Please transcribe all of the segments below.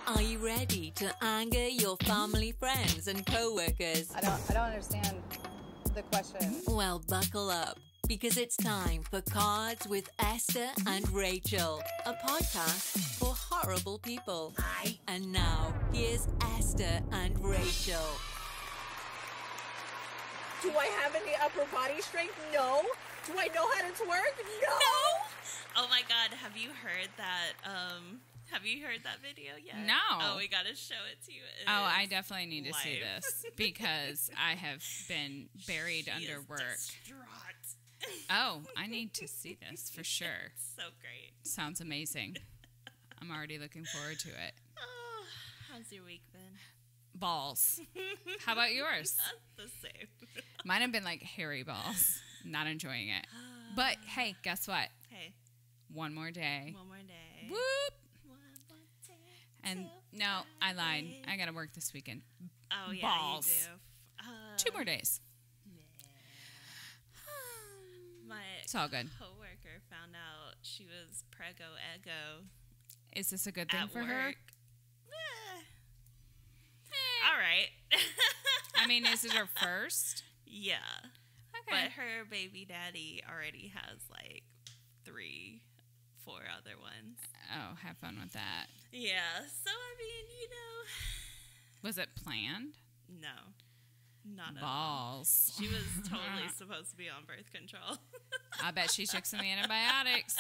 Are you ready to anger your family, friends, and co-workers? I don't understand the question. Well, buckle up, because it's time for Cards with Esther and Rachel, a podcast for horrible people. And now, here's Esther and Rachel. Do I have any upper body strength? No. Do I know how to twerk? No. Oh my God, have you heard that? Have you heard that video yet? No. Oh, we gotta show it to you. I definitely need to see live. this because I have been buried She under is work. distraught. Oh, I need to see this for sure. So great. Sounds amazing. I'm already looking forward to it. Oh, how's your week been? Balls. How about yours? The same. Mine have been like hairy balls. Not enjoying it. But hey, guess what? Hey, One more day. one more day. Whoop. One more day And till no, I lied. Friday. I got to work this weekend. Oh yeah, balls. you do. 2 more days. My It's all good. coworker found out she was prego-ego Is this a good thing at for work. her? All right. I mean, is it her first? Yeah. Okay. But her baby daddy already has like 3, 4 other ones. Oh, have fun with that. Yeah. So, I mean, Was it planned? no. Not at all. Balls. She was totally supposed to be on birth control. I bet she took some antibiotics.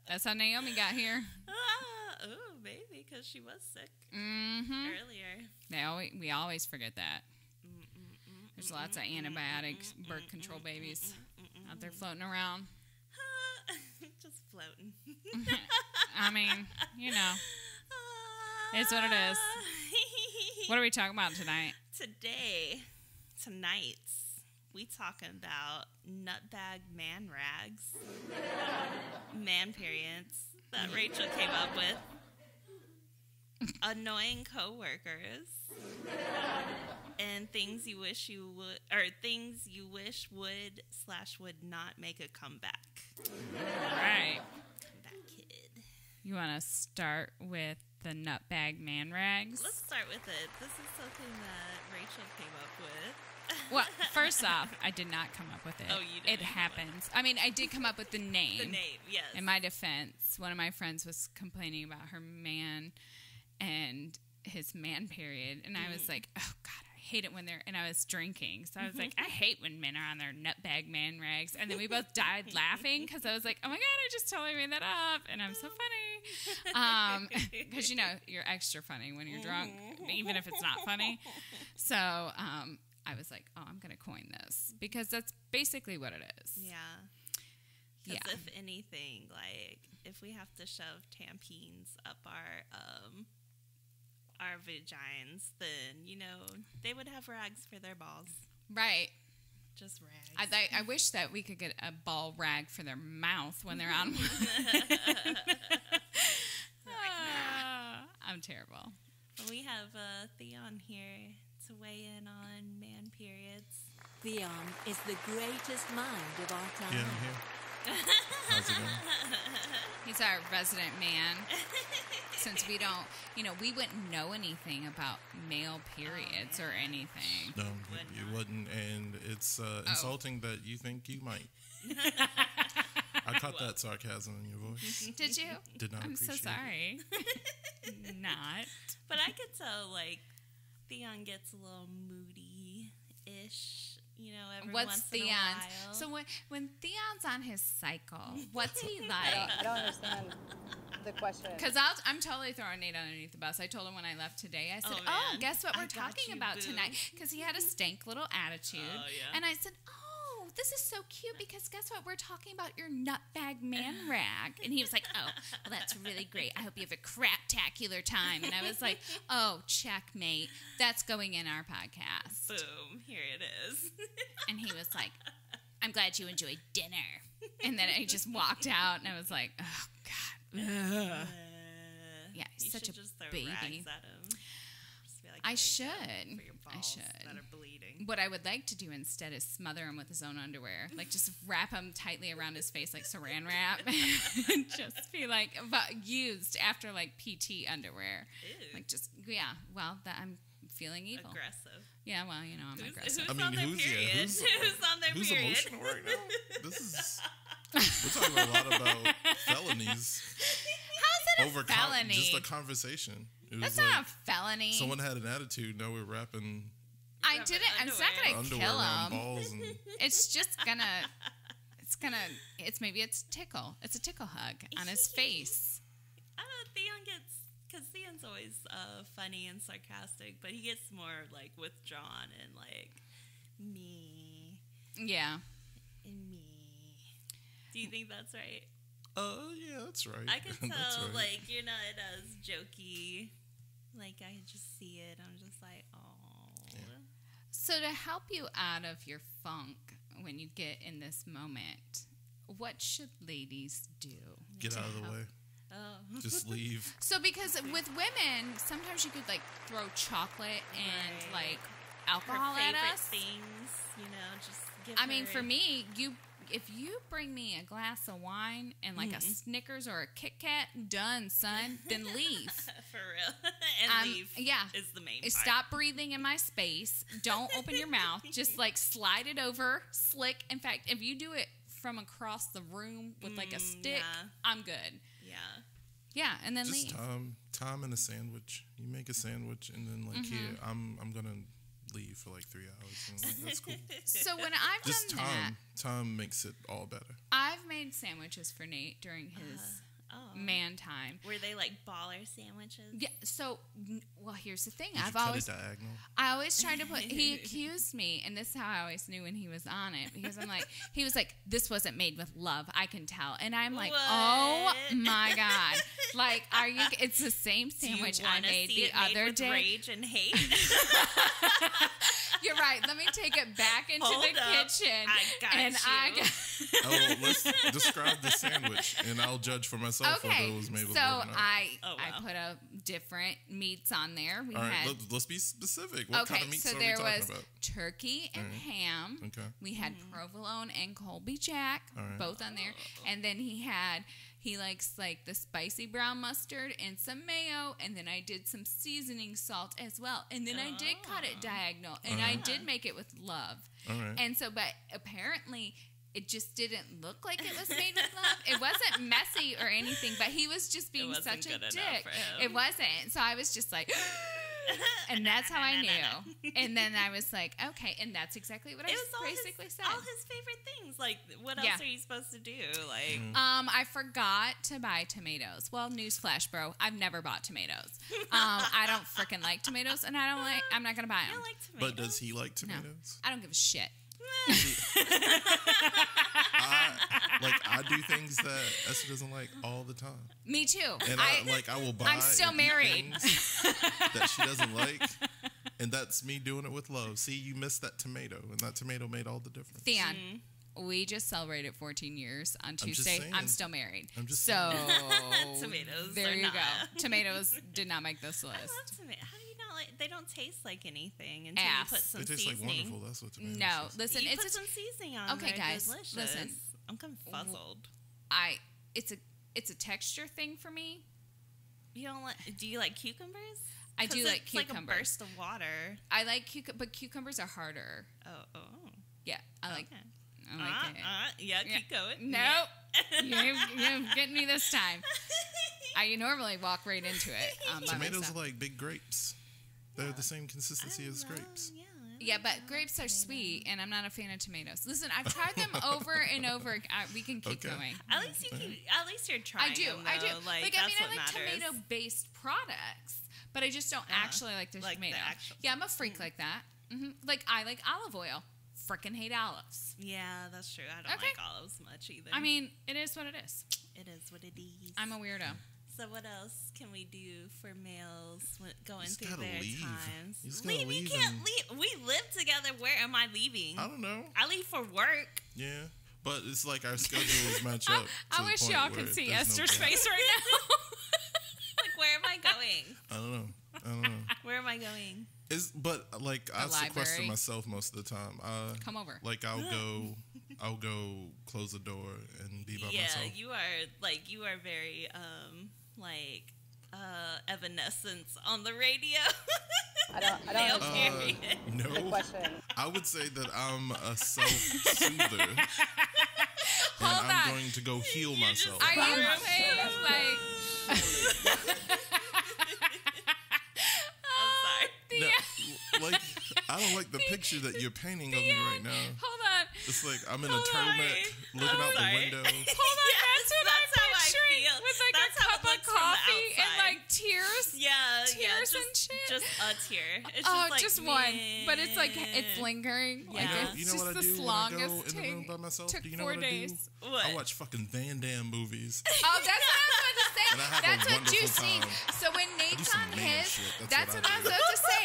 That's how Naomi got here. Oh, maybe, because she was sick Mm-hmm. earlier. We always forget that. There's lots of antibiotics, birth control babies out there floating around. Just floating. I mean, it's what it is. What are we talking about tonight? Tonight, we talking about NutBag Man Rags, man periods that Rachel came up with, annoying coworkers, and things you wish would not make a comeback. All right. Comeback kid. You want to start with the NutBag Man Rags? Let's start with it. This is something that Rachel came up with. Well, first off, I did not come up with it. Oh, you didn't It happens. I mean, I did come up with the name. The name, yes. In my defense, one of my friends was complaining about her man and his man period. And I was like, oh, God, I hate it when they're... And I was drinking. So I was like, I hate when men are on their NutBag Man Rags. And then we both died laughing because I was like, oh, my God, I just totally made that up. And I'm so funny. Because, you're extra funny when you're drunk, even if it's not funny. So... I was like, oh, I'm going to coin this because that's basically what it is. Yeah. Yeah. Because if anything, like, if we have to shove tampons up our vagines, then, they would have rags for their balls. Right. Just rags. I wish that we could get a ball rag for their mouth when they're on one. I'm terrible. We have Theon here to weigh in on man periods. Theon is the greatest mind of our time. Yeah, I'm here. How's it going? He's our resident man. Since we don't, we wouldn't know anything about male periods or anything. No, you wouldn't, and it's insulting that you think you might. I caught that sarcasm in your voice. Did you? Did not I'm appreciate so sorry. Not. But I could tell, like, Theon gets a little moody-ish, every What's once Theon's? in a while. So when Theon's on his cycle, what's he like? I don't understand the question. Because I'm totally throwing Nate underneath the bus. I told him when I left today, I said, Oh, man. guess what I we're got talking you, about boo. tonight? Because he had a stank little attitude. Oh, yeah. And I said, oh, this is so cute because guess what? We're talking about your NutBag Man Rag. And he was like, oh, well, that's really great. I hope you have a crap-tacular time. And I was like, oh, checkmate. That's going in our podcast. Boom, here it is. And he was like, I'm glad you enjoyed dinner. And then I just walked out and I was like, oh, God. Ugh. Yeah, he's you such should a just throw baby. rags at him. Just Just be like, I "There you should. go for your I balls should. that are bleeding." What I would like to do instead is smother him with his own underwear. Like, just wrap him tightly around his face like saran wrap. And just be like, but used after, like, PT underwear. Ew. Like, just, yeah, well, that I'm feeling evil. Aggressive. Yeah, well, you know, I'm aggressive. Who's on their period? Who's on their who's period? emotional right now? This is we're talking a lot about felonies. How's it a felony? Just a conversation. It was That's like not a felony. someone had an attitude. Now we're wrapping I didn't. It's not gonna underwear kill around him. balls and It's just gonna. Maybe it's tickle. It's a tickle hug on his face. I don't know. Theon gets, because Theon's always funny and sarcastic, but he gets more like withdrawn and like me Yeah. and me. Do you think that's right? yeah, that's right. I can That's tell, right. like, you're not as jokey. Like, I just see it. I'm just like, oh. So to help you out of your funk when you get in this moment, what should ladies do? Get out of the way. Oh. Just leave. So because with women, sometimes you could like throw chocolate and Right. like Her alcohol at favorite us. things, you know, just give I mean, her- for me, if you bring me a glass of wine and like a Snickers or a Kit Kat, done, son, then leave. For real. And leave yeah. is the main part. Stop breathing in my space. Don't open your mouth. Just like slide it over, slick. In fact, if you do it from across the room with like a stick, yeah. I'm good. Yeah. Yeah, and then Just leave. time and a sandwich. You make a sandwich and then like here I'm gonna leave for like 3 hours. And like, that's cool. So when I've Just done that, time makes it all better. I've made sandwiches for Nate during his Oh. man time. Were they like baller sandwiches? Yeah. So, well, here's the thing. Did you I've cut always, it diagonal? I always tried to put. He accused me, and this is how I always knew when he was on it because I'm like, he was like, "This wasn't made with love. I can tell," and I'm like, What? "Oh my god!" Like, are you? It's the same Do you sandwich I wanna made see the it made other with day. rage and hate? You're right. Let me take it back into Hold the up. kitchen. I got and you. I got. Oh, let's describe the sandwich, and I'll judge for myself whether it was made with so love or not. I Oh, I wow. put a different meats on there. We All right, had let's be specific. What kind of meats so are we there talking was about? turkey and ham. Okay. We had provolone and Colby Jack, All right. both on there, and then he likes like the spicy brown mustard and some mayo, and then I did some seasoning salt as well, and then I did cut it diagonal, and I did make it with love. All right. And so, but apparently it just didn't look like it was made with love. It wasn't messy or anything, but he was just being wasn't such a good enough dick. for him. It wasn't. So I was just like, and that's how I knew. And then I was like, okay, and that's exactly what It I was all basically his, said. all his favorite things. Like, what else Yeah. are you supposed to do? Like, I forgot to buy tomatoes. Well, newsflash, bro. I've never bought tomatoes. I don't freaking like tomatoes, and I'm not gonna buy I them. like tomatoes. But does he like tomatoes? I don't give a shit. I do things that Esther doesn't like all the time, Me too. and I will buy. I'm still and eat married. things that she doesn't like, and that's me doing it with love. See, you missed that tomato, and that tomato made all the difference. Theon, we just celebrated 14 years on just Tuesday. saying. I'm still married. I'm just so Tomatoes there are you not. go. Tomatoes did not make this list. I love tomatoes. How do you not like? They don't taste like anything until Ass. you put some They taste like seasoning. wonderful. That's what tomatoes No, taste. listen, You it's put some seasoning on. Okay, they're guys, delicious. listen. I'm confuzzled. it's a texture thing for me. You don't like? Do you like cucumbers? I do 'Cause like it's cucumbers. like a burst of water. I like but cucumbers are harder. Oh. Yeah, I like Okay. it. Yeah, keep going. Nope. You're getting me this time. I normally walk right into it. By Tomatoes myself. are like big grapes. They're the same consistency as grapes. Yeah, but grapes are sweet, and I'm not a fan of tomatoes. Listen, I've tried them over and over. We can keep Okay. going. At least at least you're trying. I do. them, I do. though. Like, I that's mean, what I like matters. tomato-based products, but I just don't actually like the Like the tomato. actual- Yeah, I'm a freak like that. Like, I like olive oil. Frickin' hate olives. Yeah, that's true. I don't Okay. like olives much either. I mean, it is what it is. it is what it is. I'm a weirdo. So what else can we do for males going just through gotta their leave. times? You just gotta You leave can't and- leave. We live together. Where am I leaving? I don't know. I leave for work. Yeah, but it's like our schedules match up. I to the wish point y'all where could see there's no Esther's gap. face right now. Like, where am I going? I don't know. Where am I I going? But like I sequester library? myself most of the time. Come over. Like I'll go close the door and be by myself. Yeah, you are very Evanescence on the radio. I don't understand No, the question. I would say that I'm a self-soother. And Hold I'm on. going to go heal myself. Are you I'm saying sure like? I'm sorry. No, like I don't like the picture that you're painting of me right now. Hold on. It's like I'm in a Hold on. turtleneck looking out sorry. the window. Hold on. Yes, that's how I'm I picturing feel. with like That's a how it cup of looks from the coffee and outside. like tears. Tears just, and shit? Just a tear. It's Oh, just, like, just one, but it's like it's meh. lingering. Like Yeah. it's You know just what I the do when I go longest in the room by myself? took Do you know 4 what I do? days. What? I watch fucking Van Damme movies. Oh, that's what I was about to say. And I have a That's what you wonderful see. time. So when Nate's some on man his, shit. that's That's what what I I was do. about to say.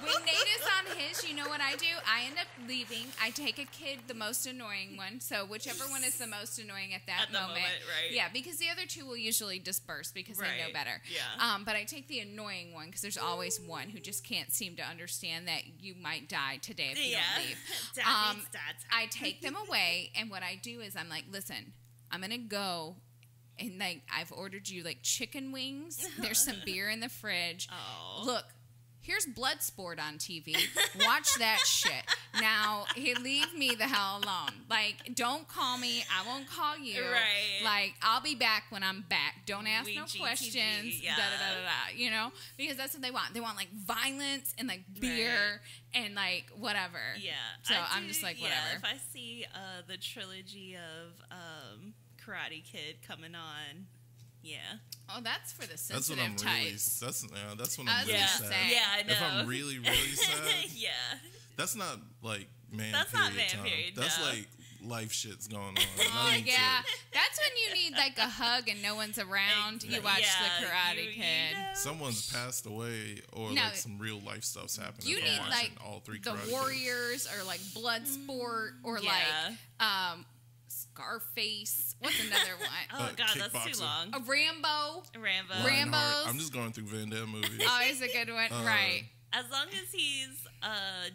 When Nate is on his, you know what I do? I end up leaving. I take a kid, the most annoying one. So whichever one is the most annoying at that At the moment, right. Yeah, because the other two will usually disperse because they know Right. better. Yeah. But I take the annoying one because there's always one who just can't seem to understand that you might die today if you don't leave. Dad needs dad's I take them away, and what I do is I'm like, listen, I'm gonna go, and like I've ordered you like chicken wings. There's some beer in the fridge. Oh. Look, here's Bloodsport on TV. Watch that shit. Now, leave me the hell alone. Like, don't call me. I won't call you. Right. Like, I'll be back when I'm back. Don't ask no GTG, questions. yeah. Da da da da da. You know, because that's what they want. They want like violence and like beer and like whatever. Yeah. So I'm just like, whatever. Yeah, if I see the trilogy of Karate Kid coming on, yeah. Oh, that's for the That's when sensitive I'm really. types. That's when I I'm was really gonna sad. say. Yeah, I know. If I'm really sad, Yeah. that's not like man. That's period not man time. period, That's no. like life shit's going on. Oh I need yeah, to- that's when you need like a hug and no one's around. You watch the Karate Kid. Someone's passed away, or No. like some real life stuff's happening. You I'm need watching like all three the Karate Kids. Warriors or like Bloodsport or Yeah. like Scarface. What's another one? Oh God, that's kickboxing. too long. A Rambo. Rambo. Ram- Lionheart. Rambos. I'm just going through Van Damme movies. Always a good one, right? As long as he's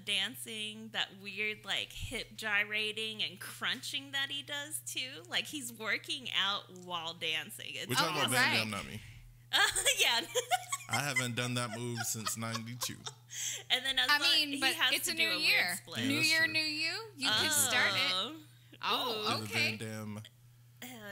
dancing that weird like hip gyrating and crunching that he does too, like he's working out while dancing. It's We're talking about right. Van Damme, not me. yeah. I haven't done that move since '92. And then I mean, but he has it's to a do new weird year. split. New that's year, true. new you. You can start it. Oh, Do the okay. Van Damme,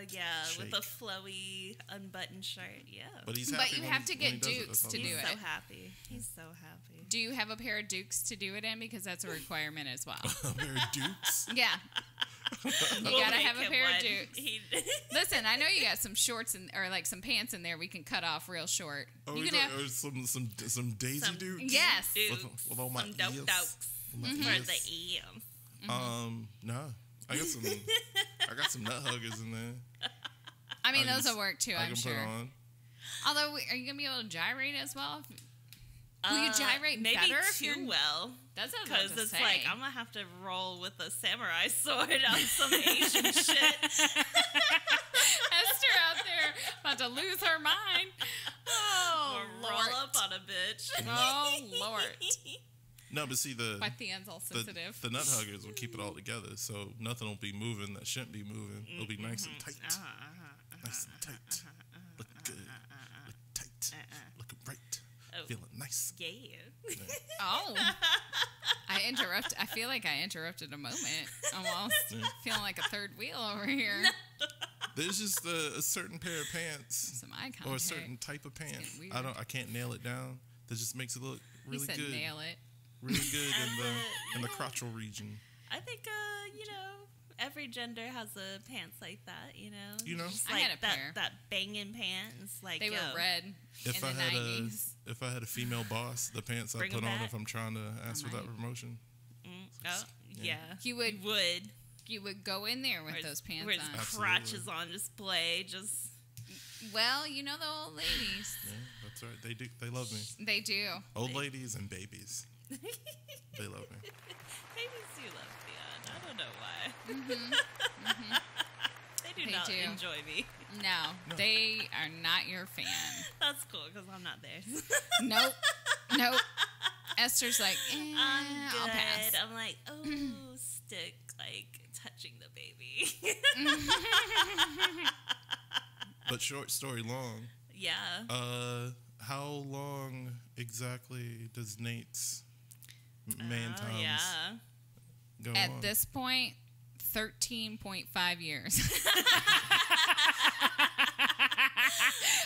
Yeah, with Shake. a flowy unbuttoned shirt. Yeah. but he's But happy you when have he- to when he get does it. Dukes That's all to that do He's matters. it. so happy. He's so happy. Do you have a pair of Dukes to do it in? Because that's a requirement as well. A pair of Dukes. Yeah. You We'll gotta make have a him pair of one. Dukes. He- Listen, I know you got some shorts or like some pants in there we can cut off real short. Oh, You is can that- have, or some Daisy Some- Dukes. yes. Dukes. With all my Some dope ears. dokes With my for ears. the EM. No. I got some nut huggers in there. I mean, I those can- will work too, I I'm can sure. put on. Although, are you gonna be able to gyrate as well? Will you gyrate maybe better if too you're- well? That's what I was about Because to it's say. like I'm gonna have to roll with a samurai sword on some Asian shit. Esther out there about to lose her mind. Oh, Or roll Lord. up on a bitch. Oh, Lord. No, but see My Theon's all sensitive. the nut huggers will keep it all together, so nothing will be moving that shouldn't be moving. It'll be nice and tight, nice and tight, looking good, look tight, looking right, Oh. feeling nice. Yeah. Oh. I feel like I interrupted a moment. Almost. Feeling like a third wheel over here. There's just a certain pair of pants Some eye contact. or a certain type of pant. getting weird. I can't nail it down. That just makes it look He really said good, nail it. really good in the crotchal region. I think every gender has a pants like that. You know? Just I like had a pair. that banging pants. Like They were yo, red If in I the had 90s. if I had a female boss, the pants I Bring 'em put on back. if I'm trying to ask for that might. promotion. Oh yeah. You would- would. You would go in there with Where those pants where his on. Absolutely. crotch is on display. Just Well, you know the old ladies. Yeah, that's right. They do. They love me. They do. Old ladies and babies. They love me. babies do love Theon. I don't know why. They do They not do. enjoy me. No, they are not your fan. That's cool because I'm not there. Nope. Nope. Esther's like, I'll pass. I'm like, stick, like, touching the baby. But short story long. Yeah. How long exactly does Nate's man times go on? At this point, 13.5 years.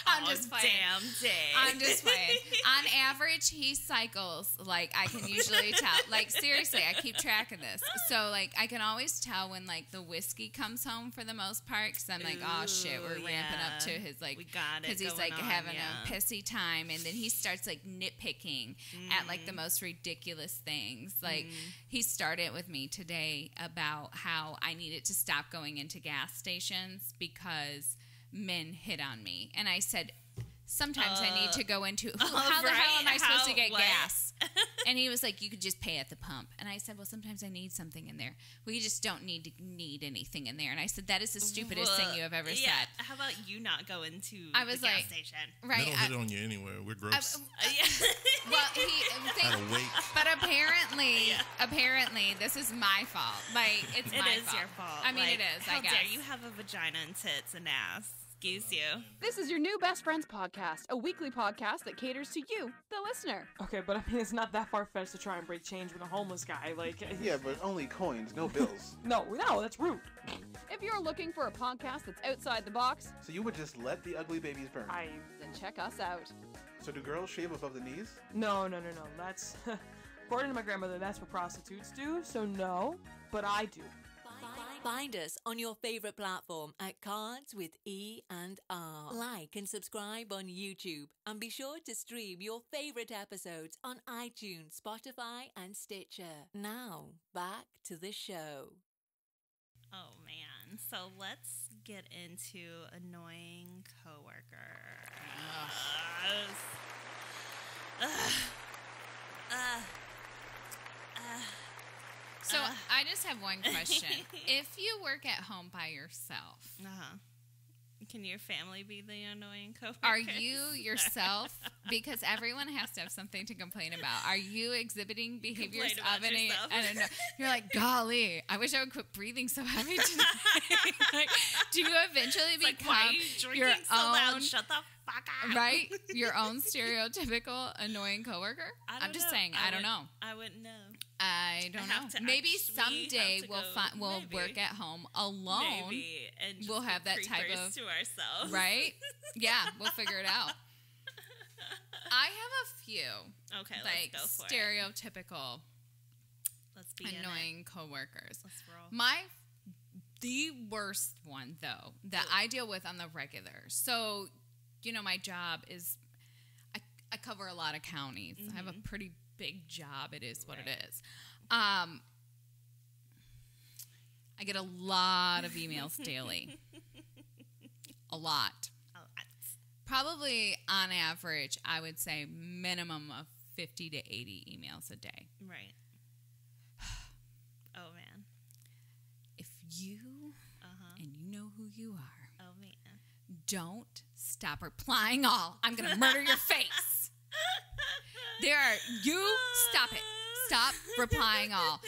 I'm just playing. Damn day. I'm just playing. On average, he cycles, like, I can usually tell. Like, seriously, I keep track of this. So, like, I can always tell when, like, the whiskey comes home for the most part, because I'm like, oh, shit, we're ramping up to his, like, because he's, like, having a pissy time, and then he starts, like, nitpicking at, like, the most ridiculous things. Like, he started with me today about how I needed to stop going into gas stations because men hit on me. And I said, sometimes I need to go into, how the hell am I supposed to get gas? And he was like, you could just pay at the pump. And I said, well, sometimes I need something in there. Well, you just don't need anything in there. And I said, that is the stupidest thing you have ever said. How about you not go into I was the gas station? Right. They don't hit on you anywhere. We're gross. Well, but apparently, this is my fault. Like, it's my fault. It is your fault. I mean, like, it is, how I guess. dare you have a vagina and tits and ass? Excuse you. This is your new Best Friends podcast, a weekly podcast that caters to you, the listener. Okay, but I mean, it's not that far-fetched to try and break change with a homeless guy. Like, yeah, but only coins, no bills. No, that's rude. If you're looking for a podcast that's outside the box, So you would just let the ugly babies burn? then check us out. So do girls shave above the knees? No. That's, according to my grandmother, that's what prostitutes do. So no, but I do. Find us on your favorite platform at Cards with E&R. Like and subscribe on YouTube, and be sure to stream your favorite episodes on iTunes, Spotify, and Stitcher. Now, back to the show. Oh, man. So let's get into annoying coworkers. So I just have one question. If you work at home by yourself, can your family be the annoying coworker? are you yourself? Because everyone has to have something to complain about. Are you exhibiting behaviors of an? I don't know. You're like, golly, I wish I would quit breathing so heavy today. Like, do you eventually become why are you drinking your so own? loud? Shut the fuck up. Right? Your own stereotypical annoying coworker? I'm just saying, I don't know. I wouldn't know. I don't know. Maybe someday we'll work at home alone. Maybe. And we'll have that type of to ourselves. Right? Yeah, we'll figure it out. I have a few. Okay, like let's go for stereotypical Let's be annoying coworkers. Let's roll. The worst one though that I deal with on the regular. So, you know, my job is I cover a lot of counties. I have a pretty big job. It is what it is. I get a lot of emails daily. A lot. Probably on average, I would say minimum of 50 to 80 emails a day. Right. Oh, man. If you, and you know who you are, oh, man, don't stop replying all. I'm going to murder your face. Stop it. Stop replying all.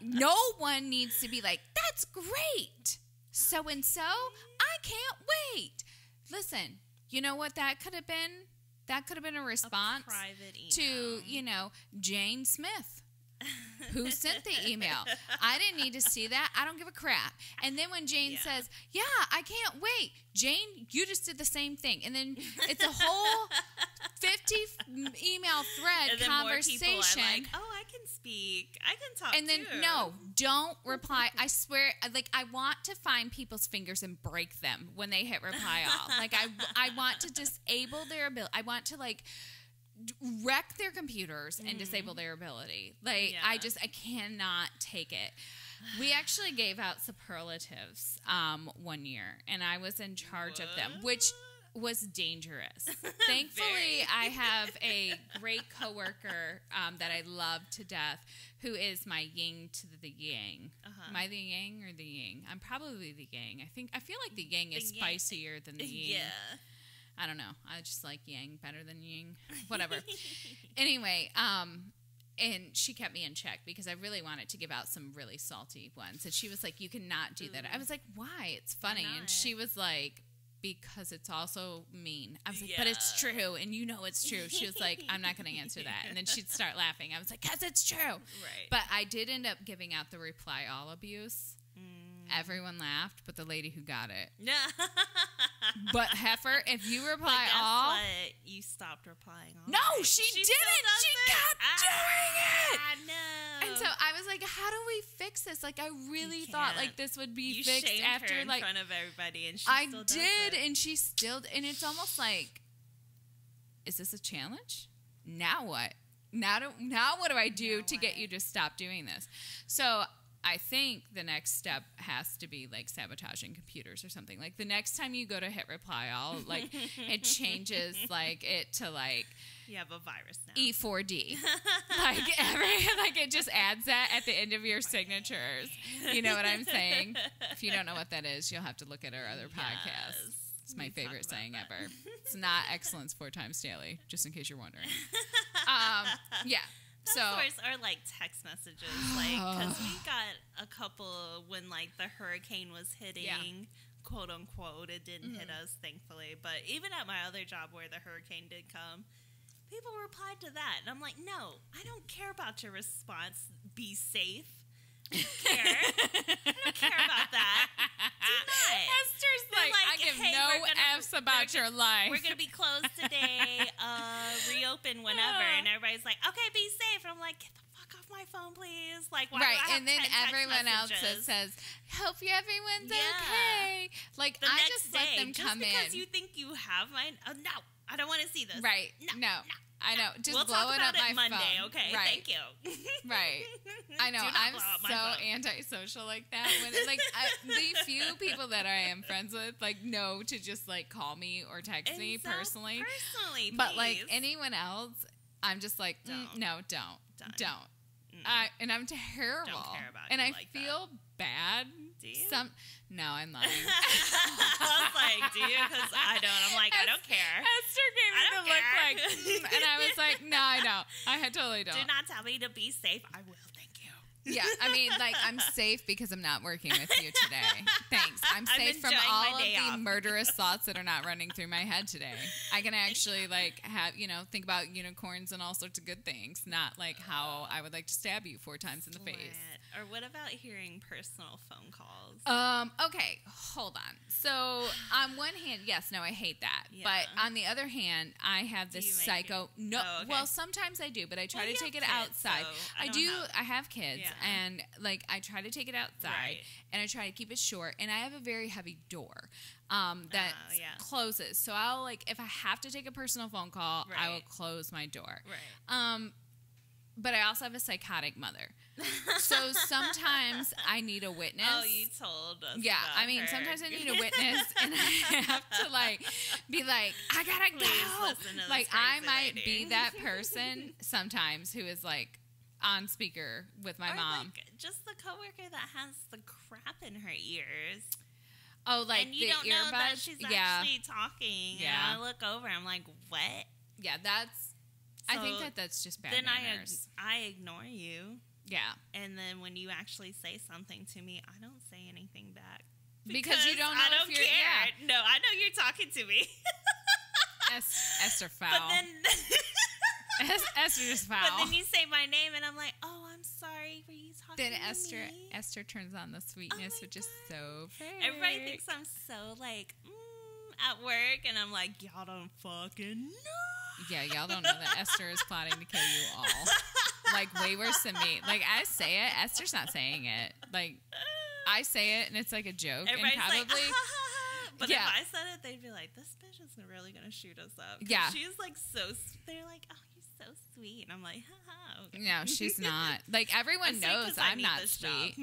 No one needs to be like, that's great. So-and-so, I can't wait. Listen, you know what that could have been? That could have been a response to, Jane Smith, who sent the email. I didn't need to see that. I don't give a crap. And then when Jane says, yeah, I can't wait. Jane, you just did the same thing. And then it's a whole 50 email thread and then conversation. More people are like, oh, I can speak. I can talk and then, too. no, don't reply. I swear, I want to find people's fingers and break them when they hit reply all. I want to disable their ability. I want to, wreck their computers and disable their ability. I cannot take it. We actually gave out superlatives one year, and I was in charge of them, which was dangerous. Thankfully, I have a great coworker that I love to death, who is my yin to the yang. Am I the yang or the yin? I'm probably the yang. I feel like the yang is spicier than the yin. Yeah. I don't know. I just like yang better than yin. Whatever. Anyway, and she kept me in check because I really wanted to give out some really salty ones. And she was like, you cannot do that. I was like, why? It's funny. And she was like, because it's also mean. I was like, but it's true. And you know it's true. She was like, I'm not going to answer that. And then she'd start laughing. I was like, because it's true. Right. But I did end up giving out the reply all abuse. Everyone laughed, but the lady who got it. But heifer, if you reply all, what? You stopped replying all. No, she didn't. She kept doing it. I know. And so I was like, how do we fix this? Like, I really thought like this would be fixed shamed after her in like front of everybody, and she I still does did, it. and she still, and it's almost like, is this a challenge? Now what? Now what do I do to get you to stop doing this? So I think the next step has to be like sabotaging computers or something. Like the next time you go to hit reply all, like it changes like it to like you have a virus now. E4D. like it just adds that at the end of your signatures. You know what I'm saying? If you don't know what that is, you'll have to look at our other podcasts. It's my favorite saying ever. It's not excellence 4 times daily, just in case you're wondering. Yeah. Those are like text messages, like because we got a couple when like the hurricane was hitting, quote unquote. It didn't hit us, thankfully. But even at my other job where the hurricane did come, people replied to that, and I'm like, no, I don't care about your response. Be safe. I don't care. I don't care about that. Do not. Esther's like, I give hey, no F's about your life. We're going to be closed today. Reopen whenever. And everybody's like, okay, be safe. And I'm like, get the fuck off my phone, please. Like, why do I have and then 10 text everyone messages? else says, hope everyone's okay. Like, the I next just let them come in. Just because you think you have mine, no, I don't want to see this. Right. No. I know. Just we'll blowing talk about up it my Monday, phone. okay? Right. Thank you. Right. I know. Do not I'm blow up my so phone. antisocial like that. When the few people that I am friends with, like, know to just like call me or text me personally. Personally, please. But like anyone else, I'm just like, no, don't. And I'm terrible. Don't care about and you I like feel bad. Do you? No, I'm lying. I was like, do you? Because I don't. I'm like, I don't care. Esther gave me the look like, and I was like, no, I don't. I totally don't. Do not tell me to be safe. I will. Thank you. Yeah, I mean, like, I'm safe because I'm not working with you today. Thanks. I'm safe from all of the murderous thoughts that are not running through my head today. I can actually, like, think about unicorns and all sorts of good things, not, like, how I would like to stab you 4 times in the face. Or what about hearing personal phone calls? Okay, hold on. So, on one hand, yes, no, I hate that. Yeah. But on the other hand, I have this psycho... No, okay. Well, sometimes I do, but I try to take it outside. So I have kids, and, like, I try to take it outside, and I try to keep it short, and I have a very heavy door that closes. So, I'll, like, if I have to take a personal phone call, I will close my door. Right. But I also have a psychotic mother. So sometimes I need a witness. Oh, you told us. Yeah, about I mean, her. sometimes I need a witness, and I have to like be like, I gotta go. Listen to Like this I crazy might lady. be that person sometimes who is like on speaker with my mom. Like, just the coworker that has the crap in her ears. Oh, like and you the don't earbuds. know that she's actually talking. Yeah. And I look over, I'm like, what? Yeah, that's. I think that's just bad then manners. I ignore you. Yeah. And then when you actually say something to me, I don't say anything back. Because you don't know I don't if you're... care. Yeah. No, I know you're talking to me. Esther foul. But then... Esther just foul. But then you say my name, and I'm like, oh, I'm sorry. Were you talking then to me? Esther turns on the sweetness, which is so fake. Everybody thinks I'm so, like, at work, and I'm like, y'all don't fucking know. Yeah, y'all don't know that Esther is plotting to kill you all. Like, way worse than me. Like, I say it. Esther's not saying it. Like, I say it, and it's like a joke. Everybody's and probably... like, ah, ha, ha, ha. But yeah. if I said it, they'd be like, this bitch is really going to shoot us up. Yeah. She's like they're like, oh, you're so sweet. And I'm like, haha. Okay. No, she's not. Like, everyone knows I'm not sweet.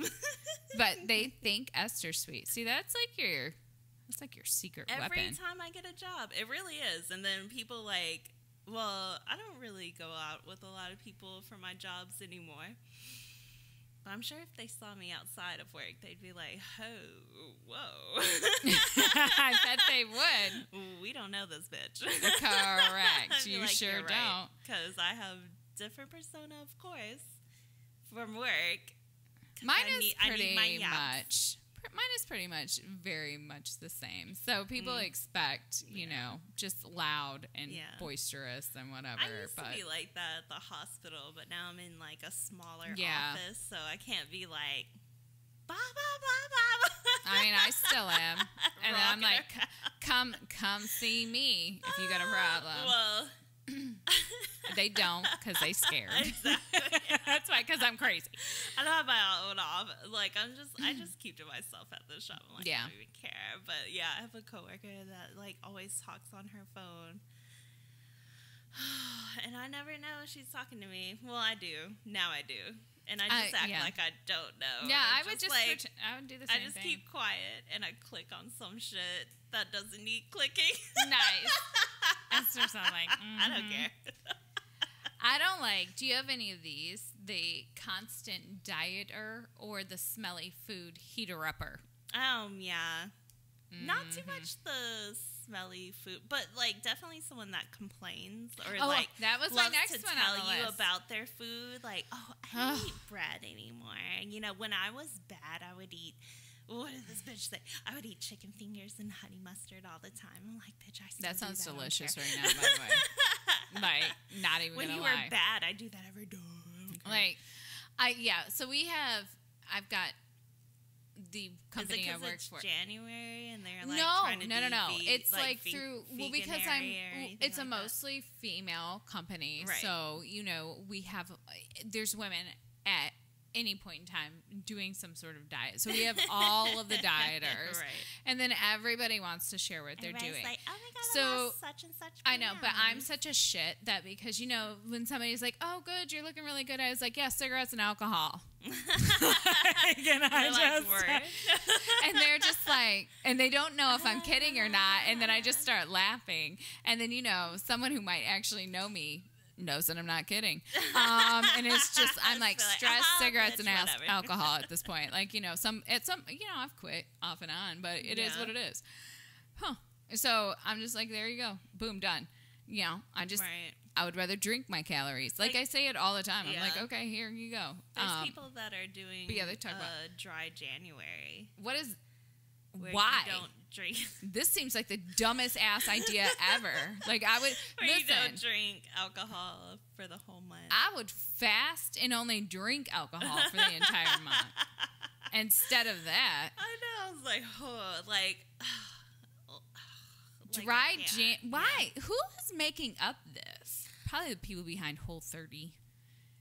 But they think Esther's sweet. See, that's like your secret weapon. Every time I get a job, it really is. And then people like, well, I don't really go out with a lot of people for my jobs anymore. But I'm sure if they saw me outside of work, they'd be like, "Oh, whoa." I bet they would. We don't know this bitch. Correct. You sure don't. Because I have different persona, of course, from work. Mine is pretty much very much the same. So people expect, you know, just loud and boisterous and whatever. I used to be like that at the hospital, but now I'm in like a smaller office, so I can't be like, blah, blah, blah, blah. I mean, I still am. And then I'm like, come see me if you got a problem. Well, they don't because they scared. Exactly. That's why, because I'm crazy. I don't have my own off. Like, I just keep to myself at the shop. I'm like, I don't even care. But yeah, I have a coworker that like always talks on her phone. And I never know she's talking to me. Well, I do. Now I do. And I just act like I don't know. Yeah, I would just like, I would do the same thing. I just keep quiet and I click on some shit that doesn't need clicking. Nice. Esther sounds like, I don't care. I don't like, do you have any of these? The constant dieter or the smelly food heater-upper? Yeah. Not too much the smelly food, but like definitely someone that complains or like that was my next one tell on the you list. about their food. Like, I don't eat bread anymore. You know, when I was bad, I would eat. What did this bitch say? I would eat chicken fingers and honey mustard all the time. I'm like, bitch, I still that do sounds that. delicious right now, by the way. Like, not even when gonna you lie. were bad, I do that every day. Like, so I've got the company I work for. January and they're like trying to no. It's like through because it's a mostly female company, right. So you know there's women at any point in time doing some sort of diet. So we have all of the dieters, right. And then everybody wants to share what they're doing. Like, oh my god, so lost such and such. I know, but I'm such a shit that because you know when somebody's like, "Oh, good, you're looking really good," I was like, "Yeah, cigarettes and alcohol." And and they're just like, and they don't know if I'm kidding or not. And then I just start laughing, and then you know someone who might actually know me knows that I'm not kidding. And it's just I'm like stress, cigarettes, and alcohol at this point. Like you know I've quit off and on, but it is what it is. So I'm just like, there you go, boom, done. You know, I would rather drink my calories. Like I say it all the time. I'm like, okay, here you go. There's people that are doing dry January. What is? Why? You don't drink. This seems like the dumbest ass idea ever. Like I would you don't drink alcohol for the whole month. I would fast and only drink alcohol for the entire month. Instead of that, I know. I was like, dry Why? Who is making up this? Probably the people behind Whole30.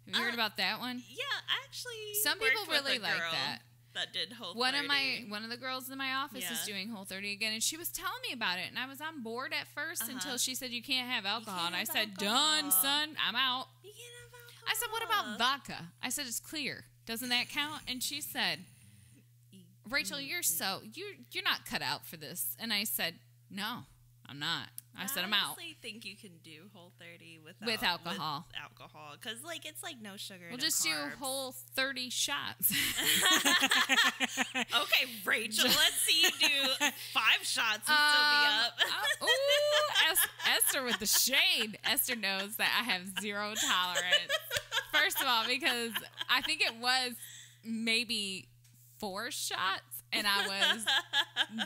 Have you heard about that one? Yeah, actually. Some people really like that. That did Whole30. One of the girls in my office is doing Whole30 again, and she was telling me about it, and I was on board at first until she said you can't have alcohol, and I said, "Done, son, I'm out." You can't have alcohol. I said, "What about vodka?" I said, "It's clear. Doesn't that count?" And she said, "Rachel, you're not cut out for this." And I said, "No, I'm not." I said, "I'm out." I honestly think you can do Whole30 with alcohol. Because like it's like no sugar. We'll no just carbs. do Whole30 shots. Okay, Rachel, let's see you do 5 shots and still be up. Esther with the shade. Esther knows that I have zero tolerance. First of all, because I think it was maybe 4 shots. And I was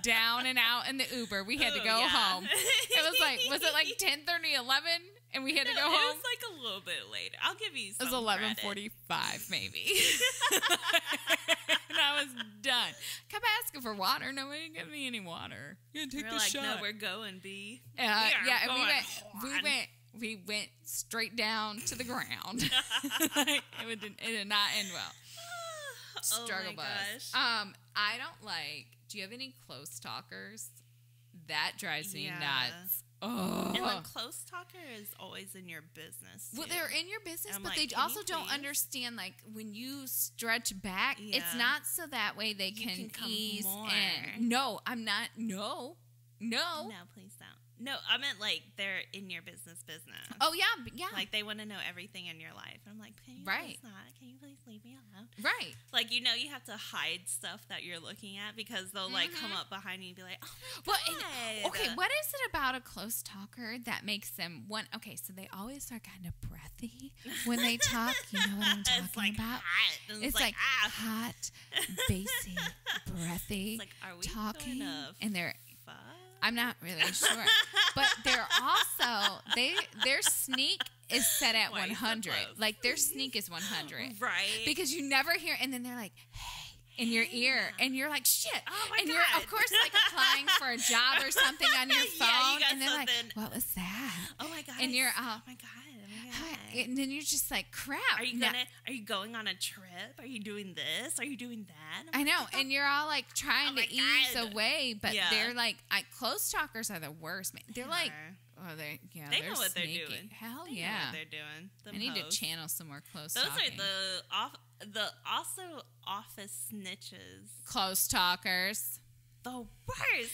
down and out in the Uber. We had to go home. It was like, was it like 10:30, 11? And we had to go home? It was like a little bit later. I'll give you some It was 11:45 maybe. And I was done. Kept asking for water. Nobody didn't give me any water. You gotta take the shot. No, we're going, B. We went straight down to the ground. It did not end well. Struggle bus. Gosh. I don't like. Do you have any close talkers? That drives me nuts. Oh. And the close talker is always in your business. Well, they're in your business, but like, they also don't understand. Like when you stretch back, it's not so that way they can come ease more. in. No, I'm not. No. No, please don't. No, I meant like they're in your business. Oh, yeah. Like they want to know everything in your life. I'm like, can you please not? Can you please leave me alone? Right. Like, you have to hide stuff that you're looking at because they'll like come up behind you and be like, oh my God. Okay, what is it about a close talker that makes them okay, so they always are kind of breathy when they talk. You know what I'm talking It's like about? hot. It's like hot, bassy, breathy, It's like, are we talking, going to and they're. fuck? I'm not really sure, but they're also their sneak is set at Why are you so 100. close? Like their sneak is 100, Right. because you never hear, and then they're like, hey. In your ear, and you're like, shit. Oh my and God. you're, of course, like applying for a job or something on your phone, Yeah, you got and they're like, something. what was that? Oh my God. And you're, oh my God. hi. And then you're just like, crap. Are you going on a trip? Are you doing this? Are you doing that? I know, and you're all like trying my to ease God. away, but Yeah. they're like, close talkers are the worst, man. They're like, They they're know what sneaky. they're doing. Hell They know yeah. what they're doing. I need hoes. to channel some more close Those talking. are the also office snitches. Close talkers. The worst.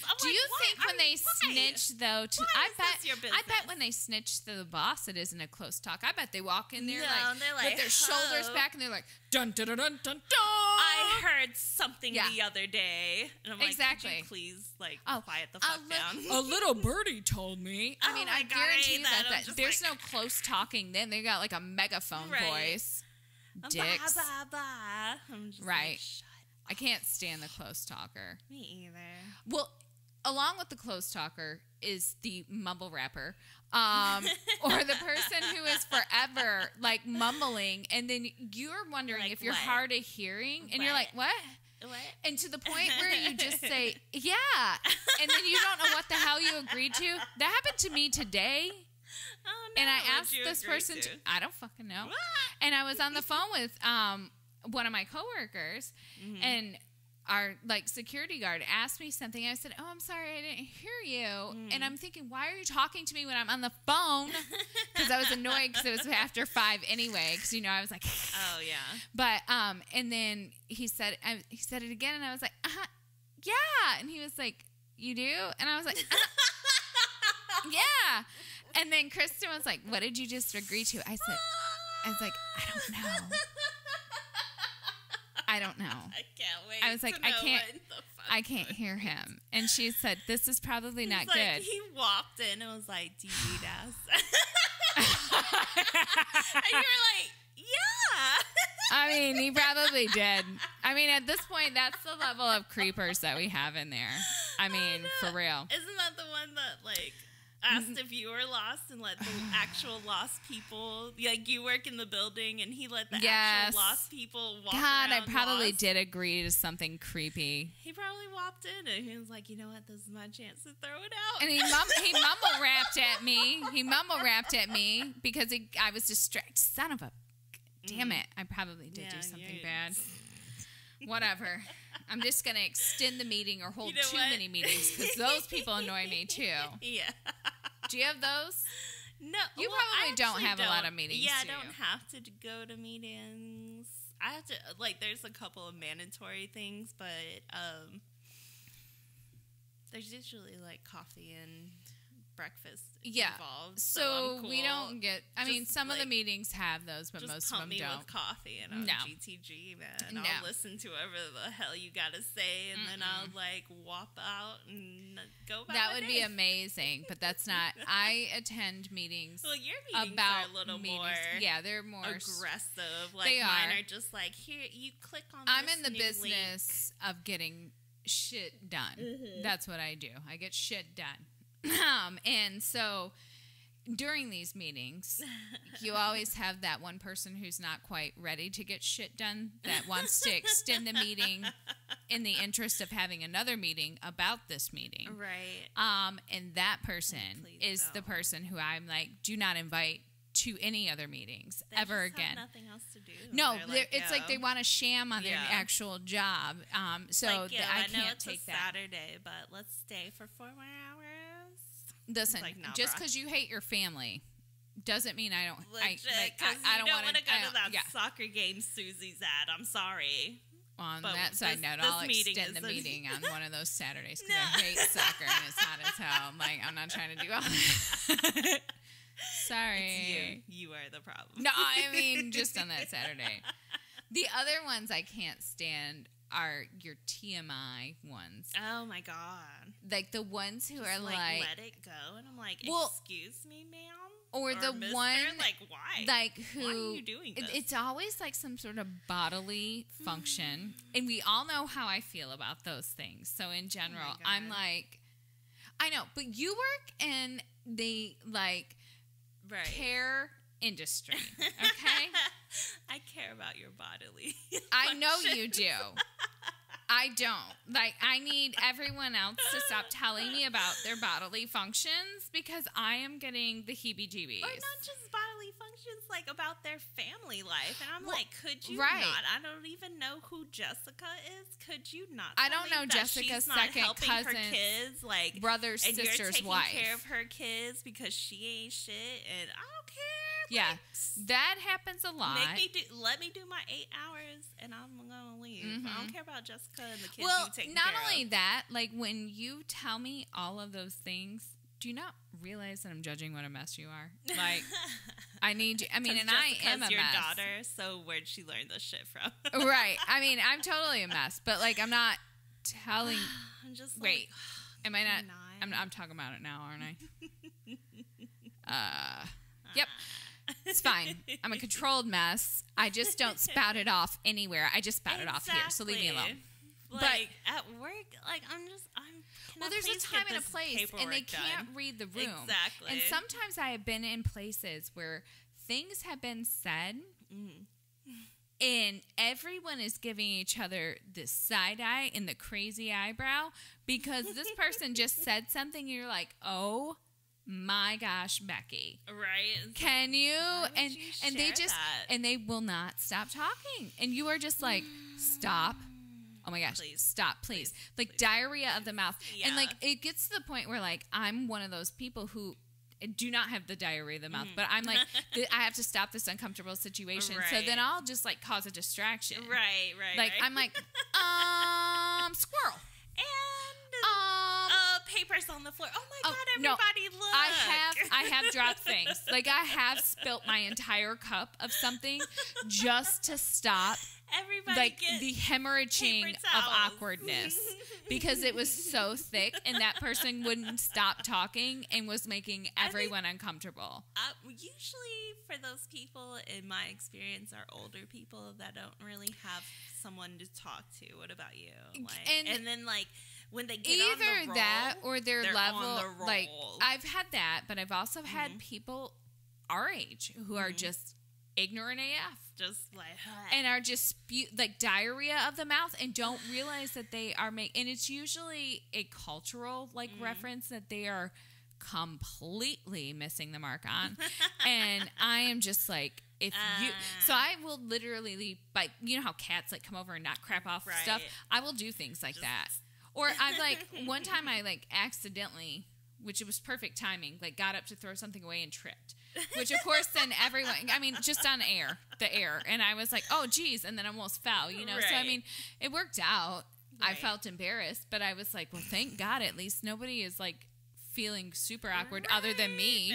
I'm Do like, you why think when are they you- why? snitch though? Why is this your I bet business? when they snitch to the boss, it isn't a close talk. I bet they walk in there No, they're like, with their shoulders "Ho." back, and they're like, dun dun dun dun dun dun. I heard something Yeah. the other day, and I'm like, Exactly. could you please Oh, quiet the fuck down? A little birdie told me. I Oh mean, my I God, I guarantee hate you that. I'm that just there's like- no close talking. Then they got like a megaphone Right. voice. Dicks. Blah, blah, blah. I'm just Right. like, shut I can't stand the close talker. me either. Well, along with the close talker is the mumble rapper, or the person who is forever like mumbling, and then you're wondering Like if you're what? hard of hearing, and you're like, what? What? And to the point where you just say, yeah, and then you don't know what the hell you agreed to. That happened to me today. Oh, no. And I What'd asked you this agree person, to? I don't fucking know. What? And I was on the phone with one of my coworkers, Mm-hmm. and our like security guard asked me something. I said, "Oh, I'm sorry, I didn't hear you." Mm-hmm. And I'm thinking, why are you talking to me when I'm on the phone? Because I was annoyed because it was after 5 anyway. Because I was like, Oh, yeah. but and then he said it again, and I was like, yeah. And he was like, you do? And I was like, yeah. And then Kristen was like, what did you just agree to? I was like, I don't know. I don't know. I can't wait. I was like, to I know can't- what the fuck I can't hear him. And she said, this is probably not He's like, good. He walked in and was like, "Do you eat ass?" And you were like, "Yeah." I mean, he probably did. I mean, at this point, that's the level of creepers that we have in there. I mean, for real. Isn't that the one that like asked if you were lost and let the actual lost people, like you work in the building and he let the Yes. actual lost people walk God, around I probably lost? did agree to something creepy. He probably walked in and he was like, "You know what? This is my chance to throw it out." And he mumble rapped at me. He mumble rapped at me because I was distracted. Son of a... Damn it. I probably did Yeah, do something you- bad. Whatever. I'm just going to extend the meeting or hold You know too what? many meetings because those people annoy me too. Yeah. Do you have those? No, You well, probably I don't actually have a lot of meetings, Yeah, I do don't you? have to go to meetings. I have to there's a couple of mandatory things, but there's usually like coffee and breakfast Yeah. involved. So I'm cool. we don't get... I mean, Just, some of the like, meetings have those, but Just most of pump them me don't. with coffee and No. GTG, man. No. I'll listen to whatever the hell you gotta say, and then I'll like whop out and go back. That would be amazing, but that's not... I attend meetings Well, your meetings about are a little meetings. more Yeah, they're more... aggressive. Like They mine are. are just like, here, you click on I'm this in the new business of getting shit done. Mm-hmm. That's what I do. I get shit done. And so during these meetings, you always have that one person who's not quite ready to get shit done that wants to extend the meeting in the interest of having another meeting about this meeting. link. Right. And that person Please is the don't. person who I'm like, do not invite to any other meetings They ever just again. have nothing else to do. No, They're it's like they yo. want to sham on their Yeah. actual job. So Like, yo, I know can't it's take a that. Saturday, but let's stay for 4 more hours. Listen, like, nah, just bruh. because you hate your family doesn't mean I don't. Legit, I because I you don't don't want want to go to that Yeah. soccer game Susie's at. I'm sorry. On But that side note, I'll extend the meeting on one of those Saturdays because I hate soccer and it's hot as hell. I'm like, I'm not trying to do all that. Sorry. It's you are the problem. No, I mean, just on that Saturday. The other ones I can't stand are your TMI ones. Oh, my God. Like the ones who are like, let it go. And I'm like, well, excuse me, ma'am? Or the mister? one, like, why? Like who? Why are you doing this? It's always like some sort of bodily function, and we all know how I feel about those things. So in general, I'm like, I know, but you work in the like care industry, okay? I care about your bodily. I know you do. I don't. Like, I need everyone else to stop telling me about their bodily functions because I am getting the heebie-jeebies. Or not just bodily functions, like about their family life. And I'm like, could you right. not? I don't even know who Jessica is. Could you not? I don't know Jessica's second cousin, her kids, like brother's and sister's you're taking wife. care of her kids because she ain't shit, and I don't care. Yeah, that happens a lot. Let me do my 8 hours, and I'm gonna leave. I don't care about Jessica and the kids. Well, you taking not care only of. that, like when you tell me all of those things, do you not realize that I'm judging what a mess you are? Like, I need you. I mean, and I am a your mess. daughter. So where'd she learn this shit from? Right. I mean, I'm totally a mess, but like, I'm not telling. I'm just wait. Am I not? Nine. I'm talking about it now, aren't I? Yep. It's fine. I'm a controlled mess. I just don't spout it off anywhere. I just spout it off here. So leave me alone. Like at work, like I'm. Well, there's a time and a place, and they can't read the room. Exactly. And sometimes I have been in places where things have been said, and everyone is giving each other the side eye and the crazy eyebrow because this person just said something. And you're like, oh my gosh, Becky. Right. Can you? And they just that? And they will not stop talking. And you are just like, stop. Oh my gosh, please. Stop, please. Like diarrhea of the mouth. Yeah. And like it gets to the point where like I'm one of those people who do not have the diarrhea of the mouth, but I'm like, I have to stop this uncomfortable situation. Right. So then I'll just like cause a distraction. Right. Like I'm like, squirrel. And papers on the floor. Oh my God, everybody look. I have dropped things. Like I have spilt my entire cup of something just to stop everybody the hemorrhaging of awkwardness because it was so thick and that person wouldn't stop talking and was making everyone uncomfortable. Usually for those people, in my experience, are older people that don't really have someone to talk to. What about you? Like, and then like when they get either on the roll, that or their level, on the roll. Like I've had that, but I've also had people our age who are just ignorant AF. Just like, and are just like diarrhea of the mouth and don't realize that they are and it's usually a cultural like reference that they are completely missing the mark on. And I am just like, if you, so I will literally like, you know how cats like come over and knock crap off stuff? I will do things like that. Or I've like, one time I like accidentally, which it was perfect timing, like got up to throw something away and tripped. Which, of course, then everyone, I mean, just on the air. And I was like, oh, geez. And then almost fell, you know. Right. So, I mean, it worked out. Right. I felt embarrassed. But I was like, well, thank God at least nobody is, like, feeling super awkward other than me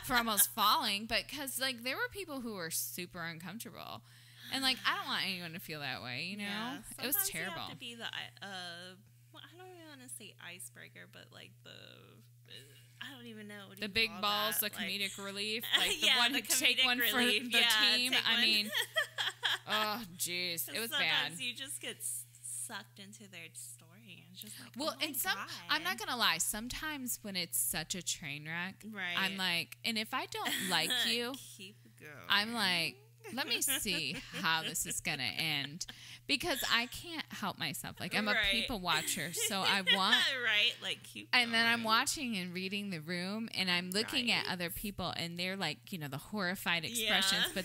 for almost falling. But because, like, there were people who were super uncomfortable. And, like, I don't want anyone to feel that way, you know. Yeah. It was terrible. You have to be the, well, I don't even want to say icebreaker, but, like, I don't even know. What the big balls, that? the comedic relief, like the yeah, one the who take one relief. for the team. I mean, oh, jeez, it was bad. Sometimes you just get sucked into their story and just like, well, oh and I'm not gonna lie. Sometimes when it's such a train wreck, right. I'm like, and if I don't like you, keep going. I'm like, let me see how this is gonna end, because I can't help myself. Like I'm a people watcher, so I want like keep. And then I'm watching and reading the room, and I'm looking at other people, and they're like, you know, the horrified expressions, but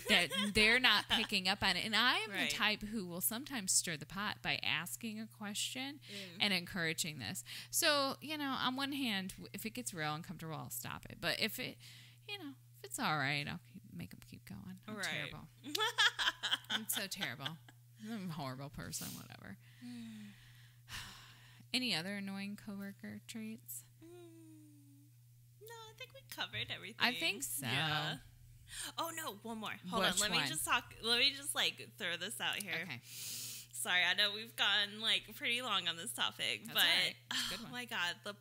they're not picking up on it. And I am the type who will sometimes stir the pot by asking a question and encouraging this. So you know, on one hand, if it gets real uncomfortable, I'll stop it. But if it, you know, if it's all right, I'll make them keep going. I'm terrible. I'm so terrible. I'm a horrible person, whatever. Any other annoying coworker traits? No, I think we covered everything. I think so. Yeah. Oh no, one more. Hold on. Let me just throw this out here. Okay. Sorry, I know we've gone pretty long on this topic, That's but all right. Good one. oh my god, the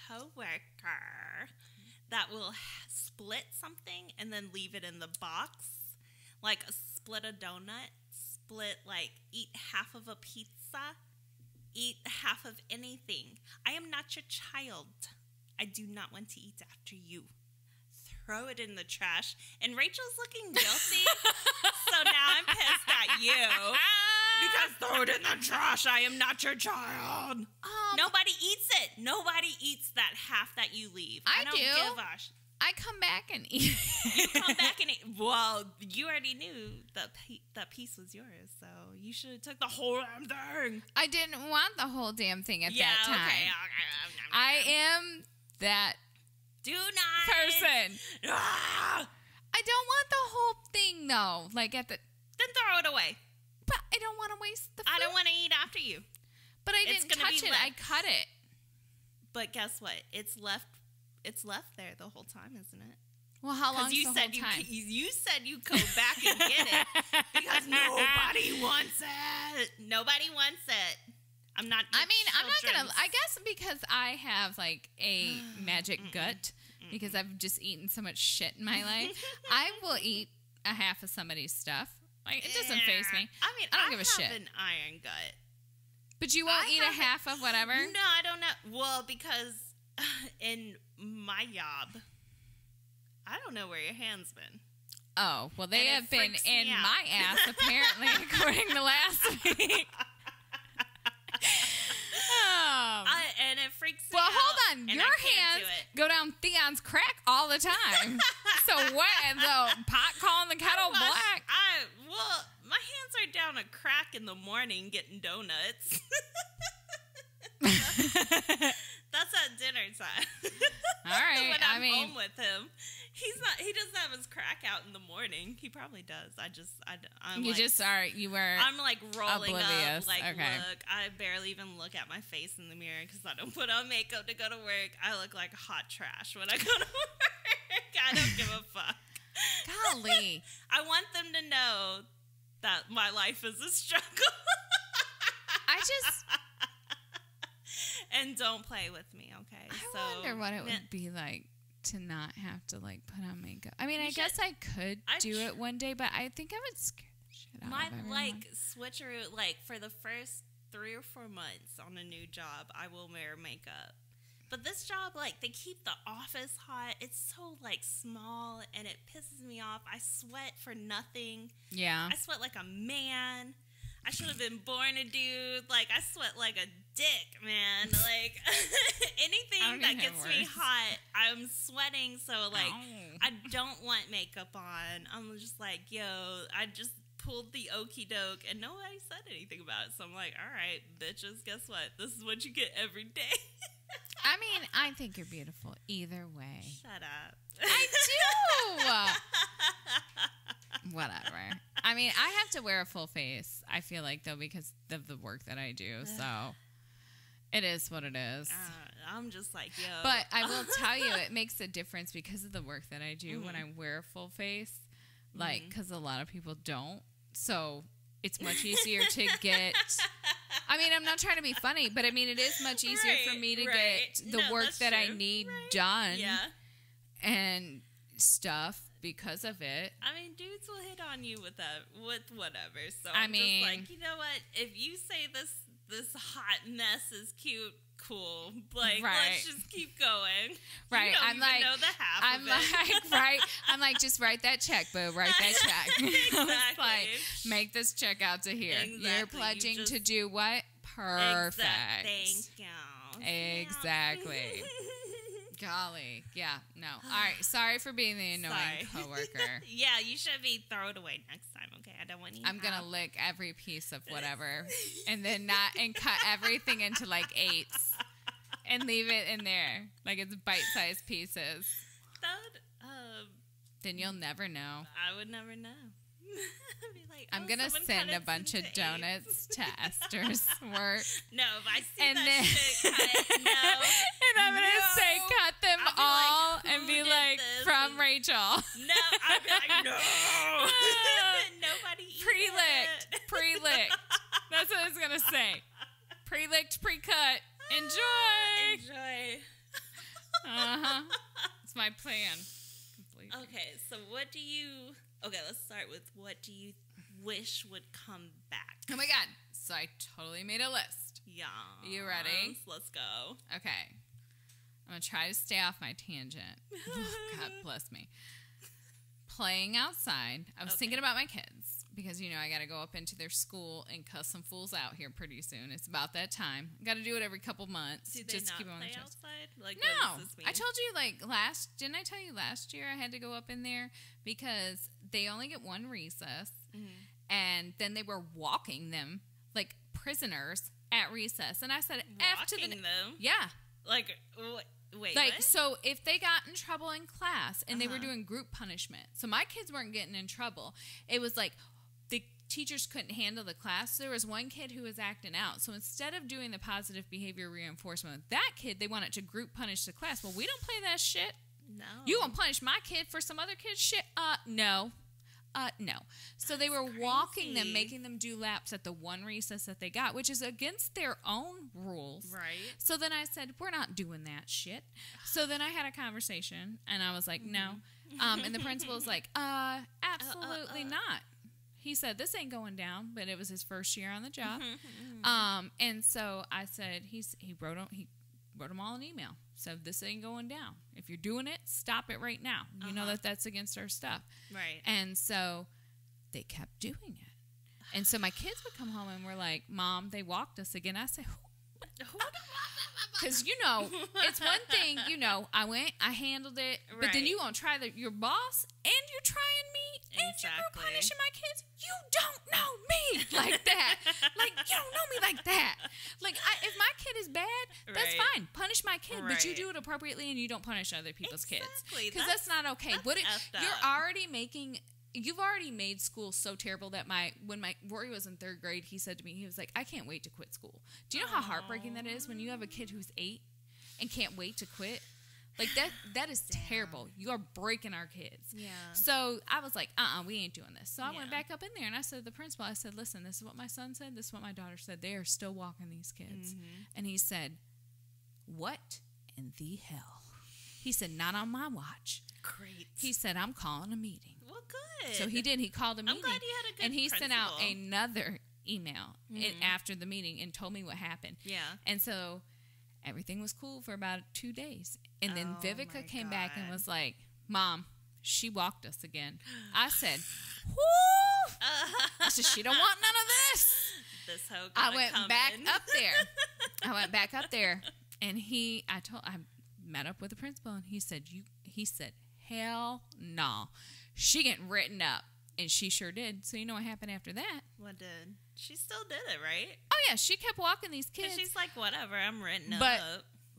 coworker that will split something and then leave it in the box, like split a donut, eat half of a pizza, eat half of anything. I am not your child. I do not want to eat after you. Throw it in the trash. And Rachel's looking guilty, so now I'm pissed at you. Because throw it in the trash. I am not your child. Nobody eats it. Nobody eats that half that you leave. I don't give a sh- I come back and eat. You come back and eat. Well, you already knew that piece was yours, so you should have took the whole damn thing. I didn't want the whole damn thing at that time. Okay. I am that Do not. person. Ah! I don't want the whole thing, though. Then throw it away. But I don't want to waste the food. I don't want to eat after you. But I didn't touch it. I cut it. But guess what? It's left there the whole time, isn't it? Well, how long is the whole time? You said you go back and get it because nobody wants it. Nobody wants it. I'm not. I guess because I have a magic gut because I've just eaten so much shit in my life. I will eat a half of somebody's stuff. It doesn't faze me. I mean, I don't give a shit. I have an iron gut. But you won't eat a half of whatever? No, I don't know. Well, because in my job, I don't know where your hand's been. Oh, well, they have been in me out. my ass, apparently, according to last week. And it freaks me well, out. hold on. And Your hands go down Theon's crack all the time. So what? The pot calling the kettle black? Well, my hands are down a crack in the morning getting donuts. That's at dinner time. All right. When I'm home with him. He doesn't have his crack out in the morning. He probably does. I'm rolling oblivious. up. Okay. Look, I barely even look at my face in the mirror because I don't put on makeup to go to work. I look like hot trash when I go to work. I don't give a fuck. Golly. I want them to know that my life is a struggle. And don't play with me, okay? I wonder what it would be like to not have to put on makeup. I mean, I guess I could do it one day, but I think I would scare the shit out of everyone. My switcheroo, for the first 3 or 4 months on a new job, I will wear makeup. But this job, they keep the office hot. It's so small, and it pisses me off. I sweat for nothing. Yeah. I sweat like a man. I should have been born a dude. I sweat like a dick, man. Anything that gets me hot, I'm sweating. So, I don't want makeup on. I'm just yo, I just pulled the okey doke, and nobody said anything about it. So I'm like, all right, bitches, guess what? This is what you get every day. I mean, I think you're beautiful either way. Shut up. I do. Whatever. I mean, I have to wear a full face, I feel though, because of the work that I do. So it is what it is. I'm just yo. But I will tell you, it makes a difference because of the work that I do when I wear a full face. Because a lot of people don't. So it's much easier to get... I mean, I'm not trying to be funny, but I mean, it is much easier for me to get the work that I need done and stuff because of it. I mean, dudes will hit on you with whatever. So I I'm mean, just you know what? If you say this hot mess is cute, cool. Let's just keep going. Right. You don't even know the half of it. Right. I'm just write that check, boo. Write that check. Exactly. Make this check out to here. Exactly. You're pledging to do what? Perfect. Thank you. Exactly. Golly. Yeah. No. All right. Sorry for being the annoying coworker. Yeah, you should be throw it away next time. Okay, I don't want you. I'm gonna lick every piece of whatever, and then cut everything into 8s, and leave it in there it's bite-sized pieces. That would, then you'll never know. I would never know. Be like, I'm going to send a bunch of donuts to Esther's work. No, if I see And that then- shit, cut, no. And I'm going to say cut them I'll be all like, and who be did like, this? from Rachel. No, I'd be like, no. Nobody eat Pre-licked. it. Pre-licked. That's what it's going to say. Pre-licked, pre-cut. Enjoy. Enjoy. Uh-huh. It's my plan. Completely. Okay, so what do you... Okay, let's start with what do you wish would come back? Oh my God. So I totally made a list. Yeah. You ready? Let's go. Okay. I'm going to try to stay off my tangent. God bless me. Playing outside. I was thinking about my kids because, I got to go up into their school and cuss some fools out here pretty soon. It's about that time. Got to do it every couple months. Do they just not keep them on play the chest. outside? Like, No. what does this mean? I told you, didn't I tell you last year I had to go up in there because they only get one recess and then they were walking them like prisoners at recess. And I said, F to the... Walking them? Yeah. Like, wait, Like, what? so if they got in trouble in class and they were doing group punishment, so my kids weren't getting in trouble. It was like the teachers couldn't handle the class. So there was one kid who was acting out. So instead of doing the positive behavior reinforcement with that kid, they wanted to group punish the class. Well, we don't play that shit. No. You gonna punish my kid for some other kid's shit? No. No. So they were walking them, making them do laps at the one recess that they got, which is against their own rules. Right. So then I said, we're not doing that shit. So then I had a conversation, and I was like, no. And the principal was like, absolutely not. He said, this ain't going down, but it was his first year on the job. And so I said, he wrote them all an email. So this ain't going down. If you're doing it, stop it right now. You know that's against our stuff. Right. And so they kept doing it. And so my kids would come home and were like, Mom, they walked us again. I said, because, it's one thing, I handled it, but then you going to try your boss and you're trying me and you're punishing my kids. You don't know me like that. Like, you don't know me like that. Like, if my kid is bad, that's fine. Punish my kid, but you do it appropriately and you don't punish other people's kids. Because that's not okay. You've already made school so terrible that when Rory was in 3rd grade, he said to me, he was like, I can't wait to quit school. Do you know how heartbreaking that is when you have a kid who's 8 and can't wait to quit? Like, that is terrible. You are breaking our kids. Yeah. So I was like, we ain't doing this. So I went back up in there and I said to the principal, I said, listen, this is what my son said. This is what my daughter said. They are still walking these kids. And he said, what in the hell? He said, not on my watch. Great. He said, I'm calling a meeting. Well, good. So he did. He called a meeting. I'm glad you had a good And he sent out principal. another email after the meeting and told me what happened. Yeah. And so everything was cool for about 2 days. And then Vivica came back and was like, Mom, she walked us again. I said, whoo! I said, she don't want none of this. This hoe I went back up there. And I met up with the principal and he said, hell no. She getting written up. And she sure did. So you know what happened after that? What did? She still did it, right? Oh, yeah. She kept walking these kids. She's like, whatever, I'm written up.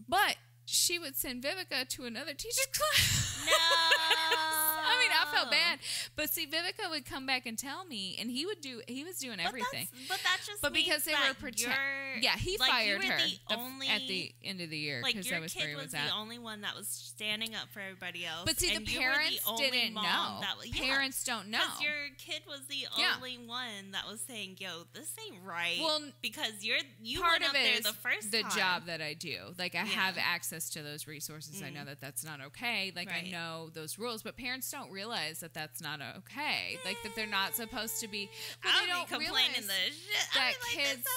But she would send Vivica to another teacher's class. No. I mean, I felt bad. But see, Vivica would come back and tell me, and he was doing everything. But that just But because they were yeah, he fired her at the end of the year because that was where he was at. Your kid was the only one that was standing up for everybody else. But see, the parents didn't know. Parents don't know. Because your kid was the only one that was saying, yo, this ain't right. Well, because you part went of up it there is the first the time. job that I do. Like, I have access to those resources. I know that that's not okay. Like, I know those rules. But parents don't realize that that's not okay. Like, that they're not supposed to be. Well, they don't realize that kids.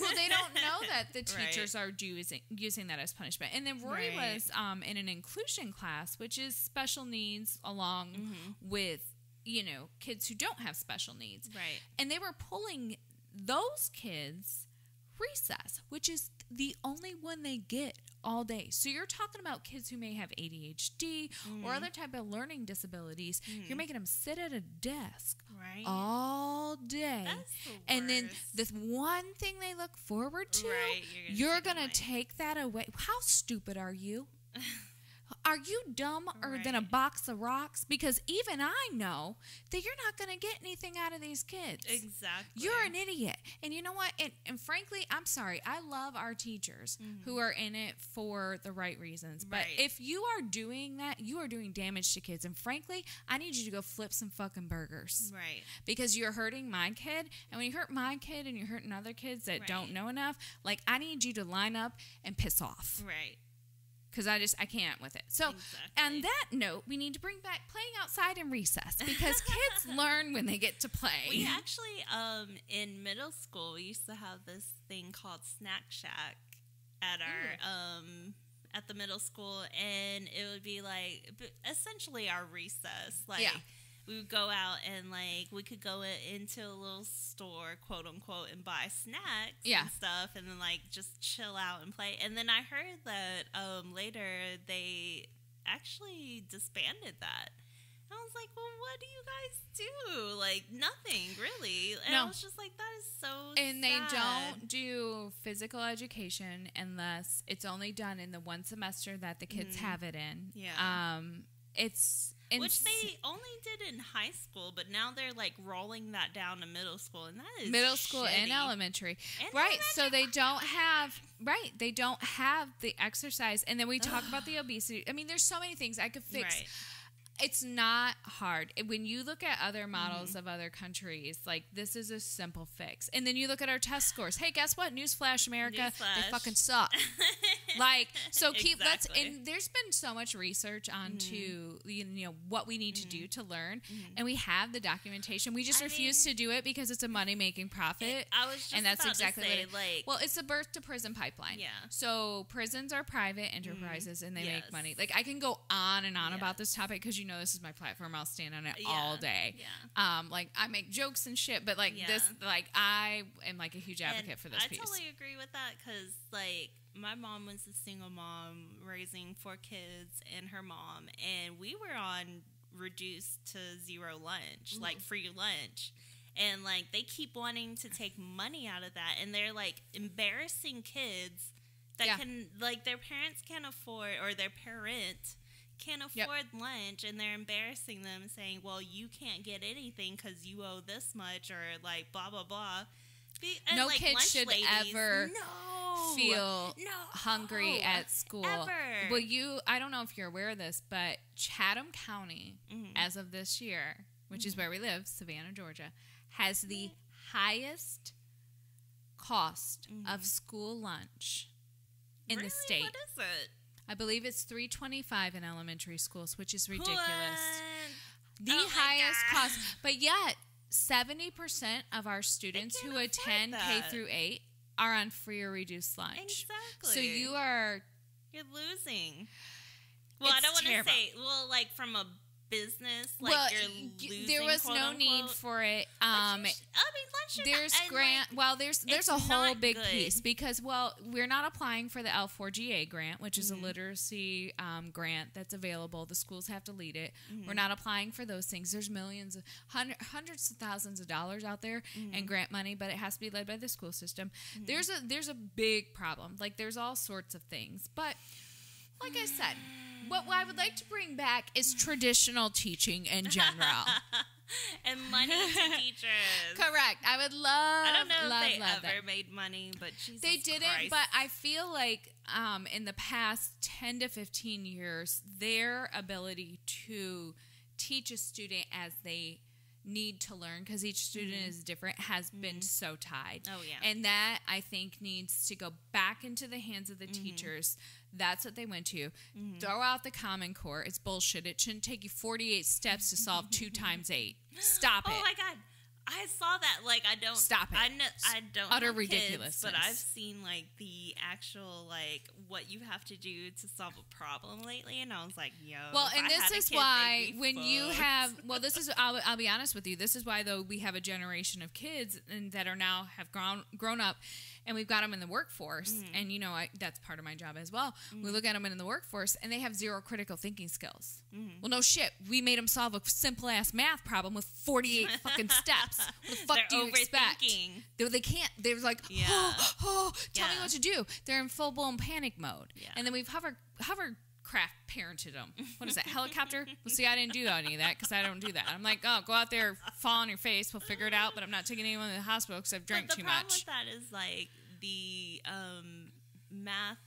Well, they don't know that the teachers are using that as punishment. And then Rory was in an inclusion class, which is special needs along with kids who don't have special needs. Right. And they were pulling those kids recess, which is the only one they get all day. So you're talking about kids who may have ADHD or other type of learning disabilities. You're making them sit at a desk all day. That's the and then worst. the one thing they look forward to, you're going to take that away. How stupid are you? Are you dumber than a box of rocks? Because even I know that you're not going to get anything out of these kids. Exactly. You're an idiot. And you know what? And frankly, I'm sorry. I love our teachers who are in it for the right reasons. But if you are doing that, you are doing damage to kids. And frankly, I need you to go flip some fucking burgers. Right. Because you're hurting my kid. And when you hurt my kid and you're hurting other kids that don't know enough, like, I need you to line up and piss off. Right. Because I can't with it. So, on that note, we need to bring back playing outside in recess because kids learn when they get to play. We actually, in middle school, we used to have this thing called Snack Shack at our, at the middle school, and it would be like, essentially our recess. Like, we would go out and, like, we could go into a little store, quote unquote, and buy snacks and stuff, and then, like, just chill out and play. And then I heard that later they actually disbanded that. And I was like, well, what do you guys do? Like, nothing, really. And I was just like, that is so And they don't do physical education unless it's only done in the one semester that the kids have it in. Yeah. Which they only did in high school, but now they're, like, rolling that down to middle school, and that is middle school shitty. and elementary. Right, so they don't have the exercise. And then we talk about the obesity. I mean, there's so many things I could fix. Right. It's not hard. When you look at other models of other countries, like, this is a simple fix. And then you look at our test scores. Hey, guess what? Newsflash, America, they fucking suck. Like, so and there's been so much research onto, what we need to do to learn. And we have the documentation. We just refuse to do it because it's a money-making profit. I was just and that's about exactly to say, what well, it's a birth to prison pipeline. Yeah. So prisons are private enterprises and they make money. Like, I can go on and on about this topic because this is my platform. I'll stand on it all day. Yeah. Like, I make jokes and shit, but like this, like, I am like a huge advocate for this piece. I totally agree with that because, like, my mom was a single mom raising 4 kids and her mom, and we were on reduced to zero lunch, like free lunch. And, like, they keep wanting to take money out of that, and they're, like, embarrassing kids that can, like, their parents can't afford, or their parent can't afford lunch, and they're embarrassing them, saying, well, you can't get anything because you owe this much, or, like, blah, blah, blah. And, no like, kid should ever feel hungry at school. Ever. Well, I don't know if you're aware of this, but Chatham County, as of this year, which is where we live, Savannah, Georgia, has the highest cost of school lunch in the state. What is it? I believe it's $3.25 in elementary schools, which is ridiculous. What? The highest cost, but yet 70% of our students who attend K through 8 are on free or reduced lunch. Exactly. So you're losing. Well, I don't want to say, like, from a business, like, you're losing, there was quote, no unquote. Need for it. There's grant. There's a whole big piece because, we're not applying for the L4GA grant, which is a literacy grant that's available. The schools have to lead it. We're not applying for those things. There's hundreds of thousands of dollars out there in grant money, but it has to be led by the school system. There's a big problem. Like, there's all sorts of things, but like I said, what I would like to bring back is traditional teaching in general. And money to teachers. Correct. I would love. I don't know if they ever made money, but Jesus they didn't. Christ. But I feel like in the past 10 to 15 years, their ability to teach a student as they need to learn, because each student is different, has been so tied. Oh, yeah. And that, I think, needs to go back into the hands of the teachers. That's what they went to. Throw out the Common Core. It's bullshit. It shouldn't take you 48 steps to solve 2 times 8. Stop it. Oh, my God. I saw that. Like, I don't. Stop it. I don't Utter have ridiculousness. kids, but I've seen, like, the actual, like, what you have to do to solve a problem lately, and I was like, yo. Well, and this is why when you have, this is, I'll be honest with you, this is why, though, we have a generation of kids that are now have grown up, and we've got them in the workforce, and, that's part of my job as well. We look at them in the workforce, and they have zero critical thinking skills. Well, no shit. We made them solve a simple-ass math problem with 48 fucking steps. What the fuck do you expect? They can't. They're like, tell me what to do. They're in full-blown panic mode. Yeah. And then we've hover craft parented them. What is that, helicopter? Well, see, I didn't do any of that because I don't do that. I'm like, oh, go out there, fall on your face, we'll figure it out, but I'm not taking anyone to the hospital because I've drank too much. The problem with that is, like, the math,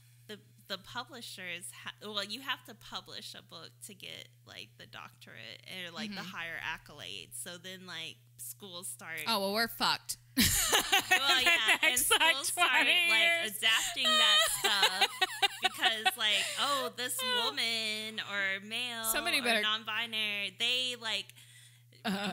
the publishers, you have to publish a book to get, like, the doctorate or, like, the higher accolades. So then, like, schools start... Oh, well, we're fucked. Well, yeah, and schools start, like, adapting that stuff because, like, oh, this woman or male or non-binary, they, like...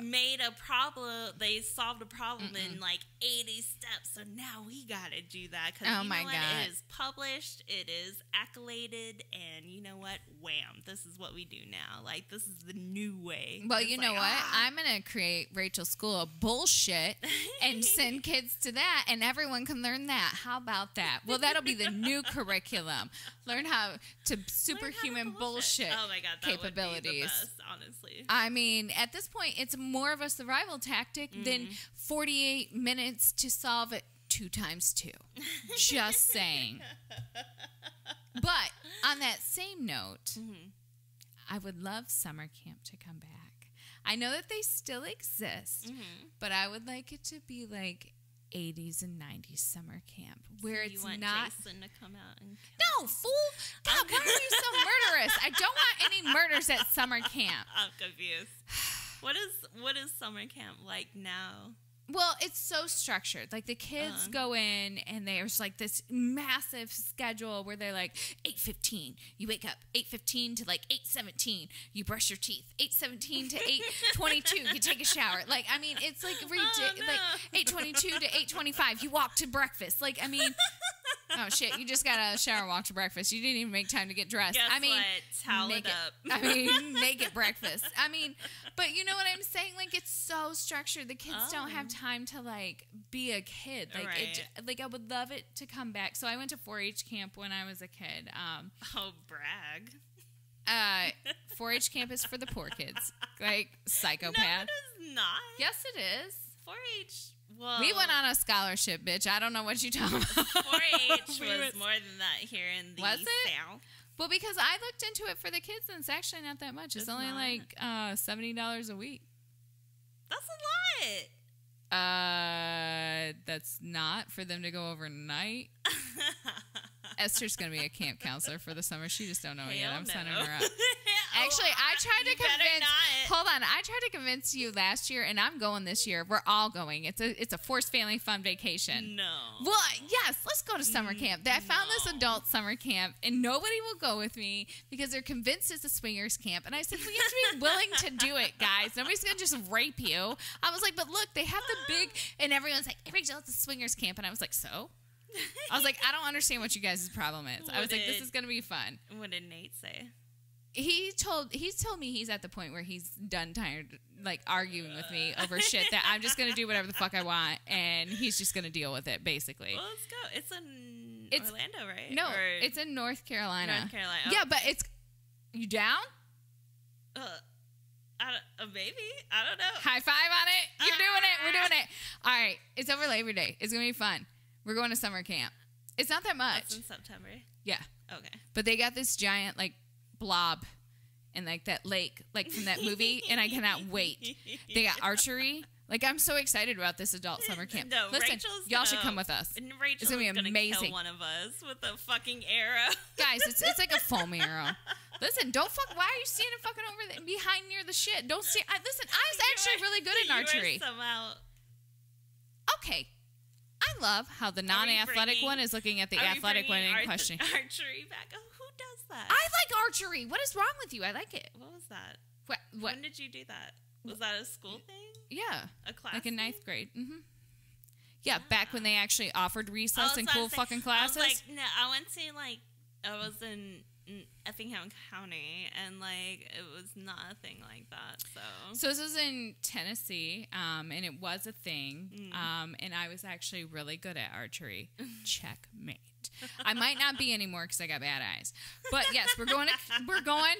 made a problem. They solved a problem in like 80 steps. So now we gotta do that because it is published, it is accoladed, and you know what? Wham! This is what we do now. Like this is the new way. Well, you know what? I'm gonna create Rachel's School of Bullshit and send kids to that, and everyone can learn that. How about that? Well, that'll be the new curriculum. Learn how to superhuman bullshit oh my God, that capabilities. Would be the best, honestly. I mean, at this point, it's more of a survival tactic than 48 minutes to solve it 2 times 2. Just saying. But on that same note, I would love summer camp to come back. I know that they still exist, but I would like it to be like 80s and 90s summer camp where so it's you want not Jason to come out and no fool. God, why are you so murderous? I don't want any murders at summer camp. I'm confused. What is summer camp like now? Well, it's so structured. Like the kids go in and there's like this massive schedule where they're like 8:15, you wake up 8:15 to like 8:17, you brush your teeth. 8:17 to 8:22, you take a shower. Like I mean, it's like like 8:22 to 8:25, you walk to breakfast. Like I mean, oh shit, you just got out of the shower and walked to breakfast. You didn't even make time to get dressed. Guess I mean, what? Towel it up. I mean, make it breakfast. I mean, but you know what I'm saying? Like it's so structured. The kids don't have time to like be a kid. Like like I would love it to come back. So I went to 4-H camp when I was a kid. Oh, brag. 4-H camp is for the poor kids. Like psychopath. No, it is not. Yes, it is. 4-H. Well, we went on a scholarship, bitch. I don't know what you're talking about. 4-H was more than that here in the South. Well, because I looked into it for the kids, and it's actually not that much. It's only not. Like $70 a week. That's a lot. That's not for them to go overnight. Esther's gonna be a camp counselor for the summer. She just don't know it yet. I'm signing her up. Actually, I tried to convince. Hold on, I tried to convince you last year, and I'm going this year. We're all going. It's a forced family fun vacation. No. Well, yes, let's go to summer camp. I found this adult summer camp, and nobody will go with me because they're convinced it's a swingers camp. And I said, well, you have to be willing to do it, guys. Nobody's gonna just rape you. I was like, but look, they have the big, and everyone's like, Rachel, it's a swingers camp, and I was like, so. I was like, I don't understand what you guys' problem is. I was like, this is gonna be fun. What did Nate say? He's told me he's at the point where he's done tired like arguing with me over shit that I'm just gonna do whatever the fuck I want, and he's just gonna deal with it basically. Well, let's go. It's in Orlando, right? No, it's in North Carolina. North Carolina. Oh. Yeah, but it's you down? Maybe. I don't know. High five on it. You're doing it. We're doing it. All right. It's over Labor Day. It's gonna be fun. We're going to summer camp. It's not that much. That's in September. Yeah. Okay. But they got this giant like blob and like that lake like from that movie, and I cannot wait. They got archery. Like I'm so excited about this adult summer camp. No, listen, y'all should come with us. And Rachel's it's gonna be amazing. Kill one of us with a fucking arrow. Guys, it's like a foam arrow. Listen, don't fuck. Why are you standing fucking over there behind near the shit? Don't see. Listen, I was actually really good at archery. Somehow. Okay. I love how the non-athletic one is looking at the athletic one in question. Archery back. Oh, who does that? I like archery. What is wrong with you? I like it. What was that? What? When did you do that? Was that a school thing? Yeah. A class? Like in 9th grade. Mm-hmm. Yeah, back when they actually offered recess and cool fucking classes. I was like, no, I went to like, I was in Effingham County, and like it was not a thing like that. So this was in Tennessee, and it was a thing, and I was actually really good at archery. Checkmate. I might not be anymore because I got bad eyes, but yes, we're going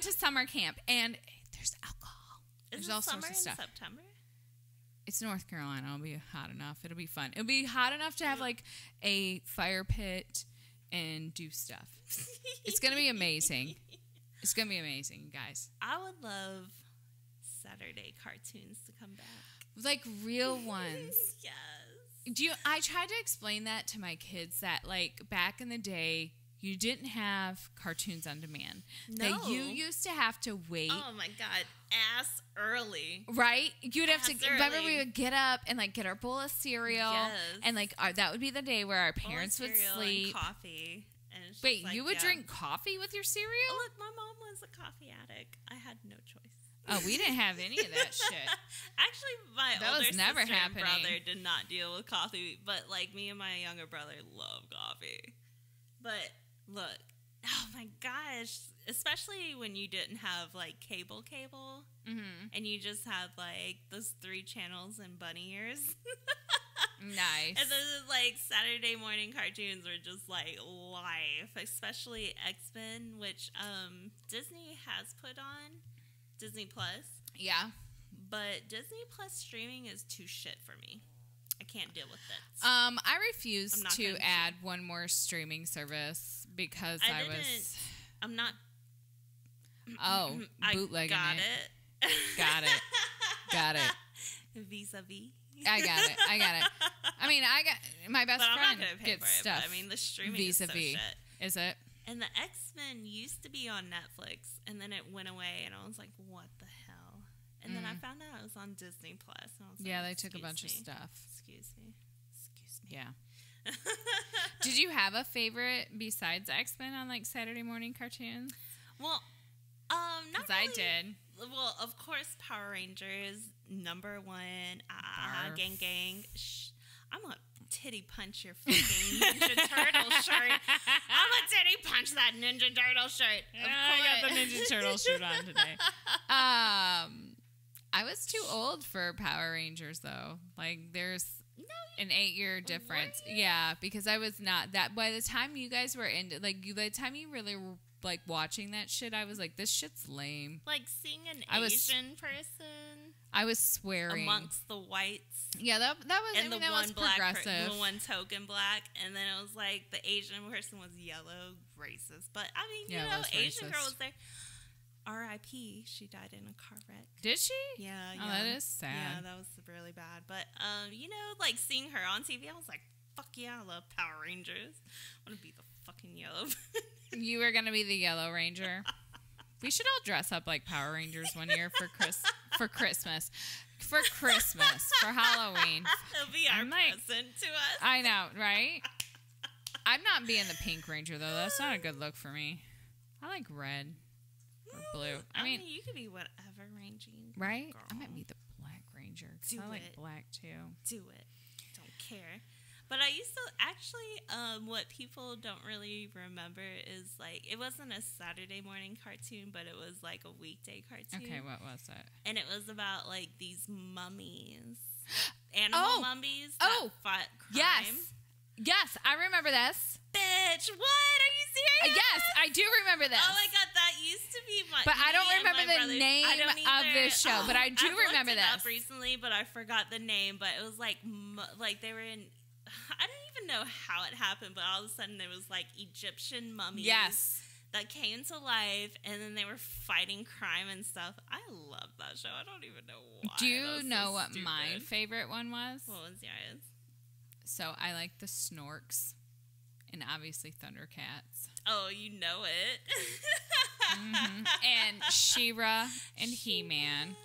to summer camp, and there's alcohol. There's all sorts of stuff. September? It's North Carolina. It'll be hot enough. It'll be fun. It'll be hot enough to have like a fire pit and do stuff. It's gonna be amazing. It's going to be amazing, you guys. I would love Saturday cartoons to come back. Like real ones. Yes. I tried to explain that to my kids that like back in the day, you didn't have cartoons on demand. No. That you used to have to wait. Oh my God. Ass early. Right? You'd have to, remember early. we would get up and like get our bowl of cereal. Yes. And like that would be the day where our parents would sleep. And coffee. And it's Wait, just like, you would drink coffee with your cereal? Oh, look, my mom was a coffee addict. I had no choice. Oh, we didn't have any of that shit. Actually, my That older was never sister happening. and brother did not deal with coffee, but like me and my younger brother love coffee. But look, oh my gosh, especially when you didn't have like cable, and you just had like those 3 channels and bunny ears. Nice. And those like Saturday morning cartoons were just like life, especially X-Men, which Disney has put on Disney Plus. Yeah. But Disney Plus streaming is too shit for me. I can't deal with it. I refuse I'm not to going to. add one more streaming service because I'm not. Oh, bootlegging I got it. it. Got it. Vis-a-vis. I got it. I mean, I got my best But I'm friend not gonna pay gets for it. stuff. But, I mean, the streaming is so vis-a-vis. shit. Is it? And the X-Men used to be on Netflix, and then it went away, and I was like, what the hell? And then I found out it was on Disney Plus. And I was like, Yeah, they took a "Excuse bunch of me. stuff. Excuse me. Yeah. Did you have a favorite besides X-Men on like Saturday morning cartoons? Well, not Because I really. did. Well, of course, Power Rangers, number 1. Barf. Gang, gang. Shh. I'm a titty punch your fucking Ninja Turtle shirt. I'm a titty punch that Ninja Turtle shirt. Of I got the course. Ninja Turtle shirt on today. I was too old for Power Rangers though. Like there's an 8-year difference. Yeah, because I was not that. By the time you guys were into, like, by the time you really were like watching that shit, I was like, this shit's lame. Like seeing an Asian person I was swearing amongst the whites. Yeah, that was. And I mean, the that one was black, progressive. the one token black, and then it was like the Asian person was yellow, racist. But I mean, you Yeah, it know, was Asian girl racist. was there. R.I.P. She died in a car wreck. Did she? Yeah, Oh, yeah. that is sad. Yeah, that was really bad. But you know, like seeing her on TV, I was like, fuck yeah, I love Power Rangers. I want to be the fucking yellow. You were gonna be the Yellow Ranger. We should all dress up like Power Rangers one year for Christmas, for Halloween. It'll be our I'm like- present to us. I know, right? I'm not being the Pink Ranger though. That's not a good look for me. I like red or blue. I mean, you could be whatever ranger. right? Girl. I might be the Black Ranger. 'Cause Do I like it. black too. Do it. Don't care. But I used to actually, what people don't really remember is like, it wasn't a Saturday morning cartoon, but it was like a weekday cartoon. Okay, what was it? And it was about like these mummies, animal mummies that fought crime. Yes, I remember this. Bitch, what? Are you serious? Yes, I do remember this. Oh my god, that used to be my. But I don't me and remember my the brothers- name I don't of either. this show, but I do I've remember looked it up this. recently, but I forgot the name. But it was like they were in. I don't even know how it happened, but all of a sudden there was like Egyptian mummies. Yes. That came to life, and then they were fighting crime and stuff. I love that show. I don't even know why. Do you That was know so what stupid. my favorite one was? What was yours? So I like the Snorks, and obviously Thundercats, Oh, you know it. and She-Ra and He-Man,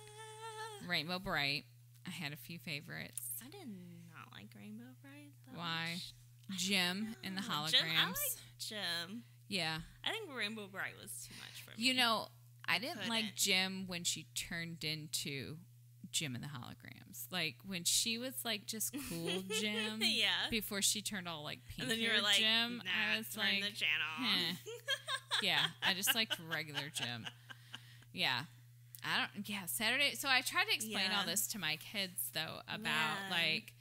Rainbow Bright. I had a few favorites. I did not like Rainbow Bright. that Why? much. Jim and the holograms. Jim, I like Jim. Yeah. I think Rainbow Bright was too much for me. You know, I didn't like couldn't. Jim when she turned into Jim and the holograms. Like when she was like just cool Jim. Yeah. Before she turned all like pink and then you were like, Jim. nah, I was turn like, the channel. "Heh." Yeah, I just liked regular Jim. Yeah. Saturday. So I tried to explain Yeah. all this to my kids though about Man. like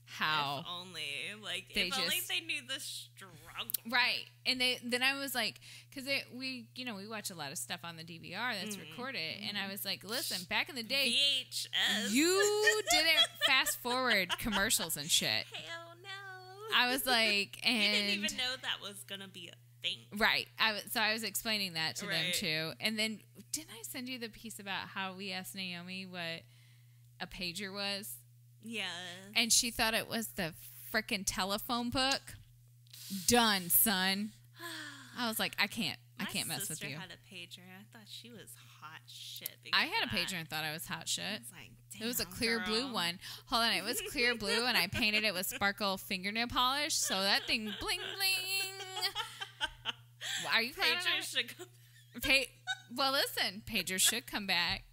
how If only, like, They if only just- they knew the struggle. right. And then I was like, because we watch a lot of stuff on the DVR that's recorded, and I was like, listen, back in the day, VHS. you didn't fast forward commercials and shit. Hell no. I was like, and you didn't even know that was gonna be a think. Right. So I was explaining that to them too. And then didn't I send you the piece about how we asked Naomi what a pager was? Yeah. And she thought it was the frickin' telephone book. Done, son. I was like, I can't mess with you. My sister had a pager. I thought she was hot shit. I had a pager and thought I was hot shit. I was like, damn, it was a clear blue one. Hold on, it was clear blue, and I painted it with sparkle fingernail polish, so that thing bling bling. Are you pagers should come back? Well, listen, pagers should come back,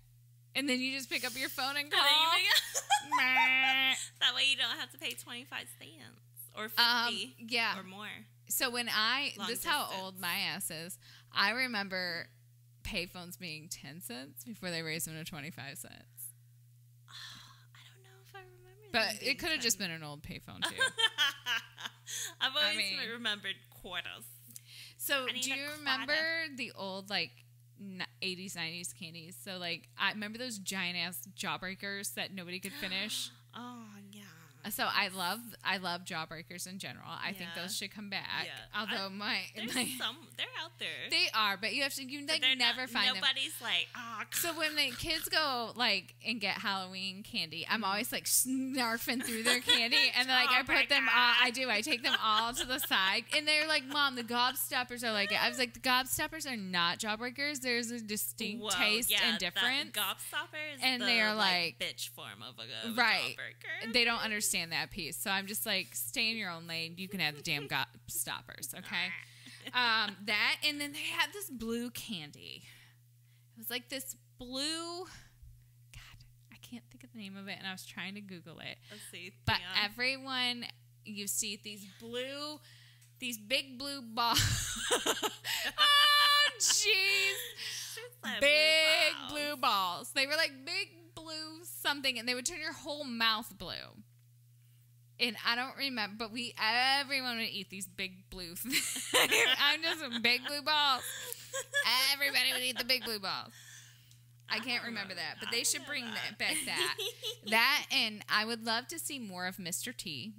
and then you just pick up your phone and call. That way you don't have to pay 25 cents or 50 or more. So when this is how old my ass is. I remember payphones being 10 cents before they raised them to 25 cents. I don't know if I remember that. But it could have just been an old payphone too. I've always remembered quarters. So do you remember the old 80s, 90s candies? So I remember those giant ass Jawbreakers that nobody could finish. Oh yeah. So I love Jawbreakers in general. I think those should come back. Yeah. Although they're out there. They are, but you never find them. Nobody's So when the kids go and get Halloween candy, I'm always snarfing through their candy, and then I put them all. I take them all to the side, and they're like, "Mom, the Gobstoppers are like it." I was like, "The Gobstoppers are not Jawbreakers. There's a distinct taste and difference." Gobstoppers, and they're bitch form of a right. Jawbreaker. They don't understand that piece, so I'm just stay in your own lane. You can have the damn Gobstoppers, okay? That, and then they had this blue candy. It was this blue. God, I can't think of the name of it, and I was trying to Google it. Let's see. But everyone, you see these big blue balls. Oh, jeez. Big blue balls. They were big blue something, and they would turn your whole mouth blue. And I don't remember, but everyone would eat these big blue things. I'm just big blue balls. Everybody would eat the big blue balls. I can't remember that, but they should bring back that. That, and I would love to see more of Mr. T.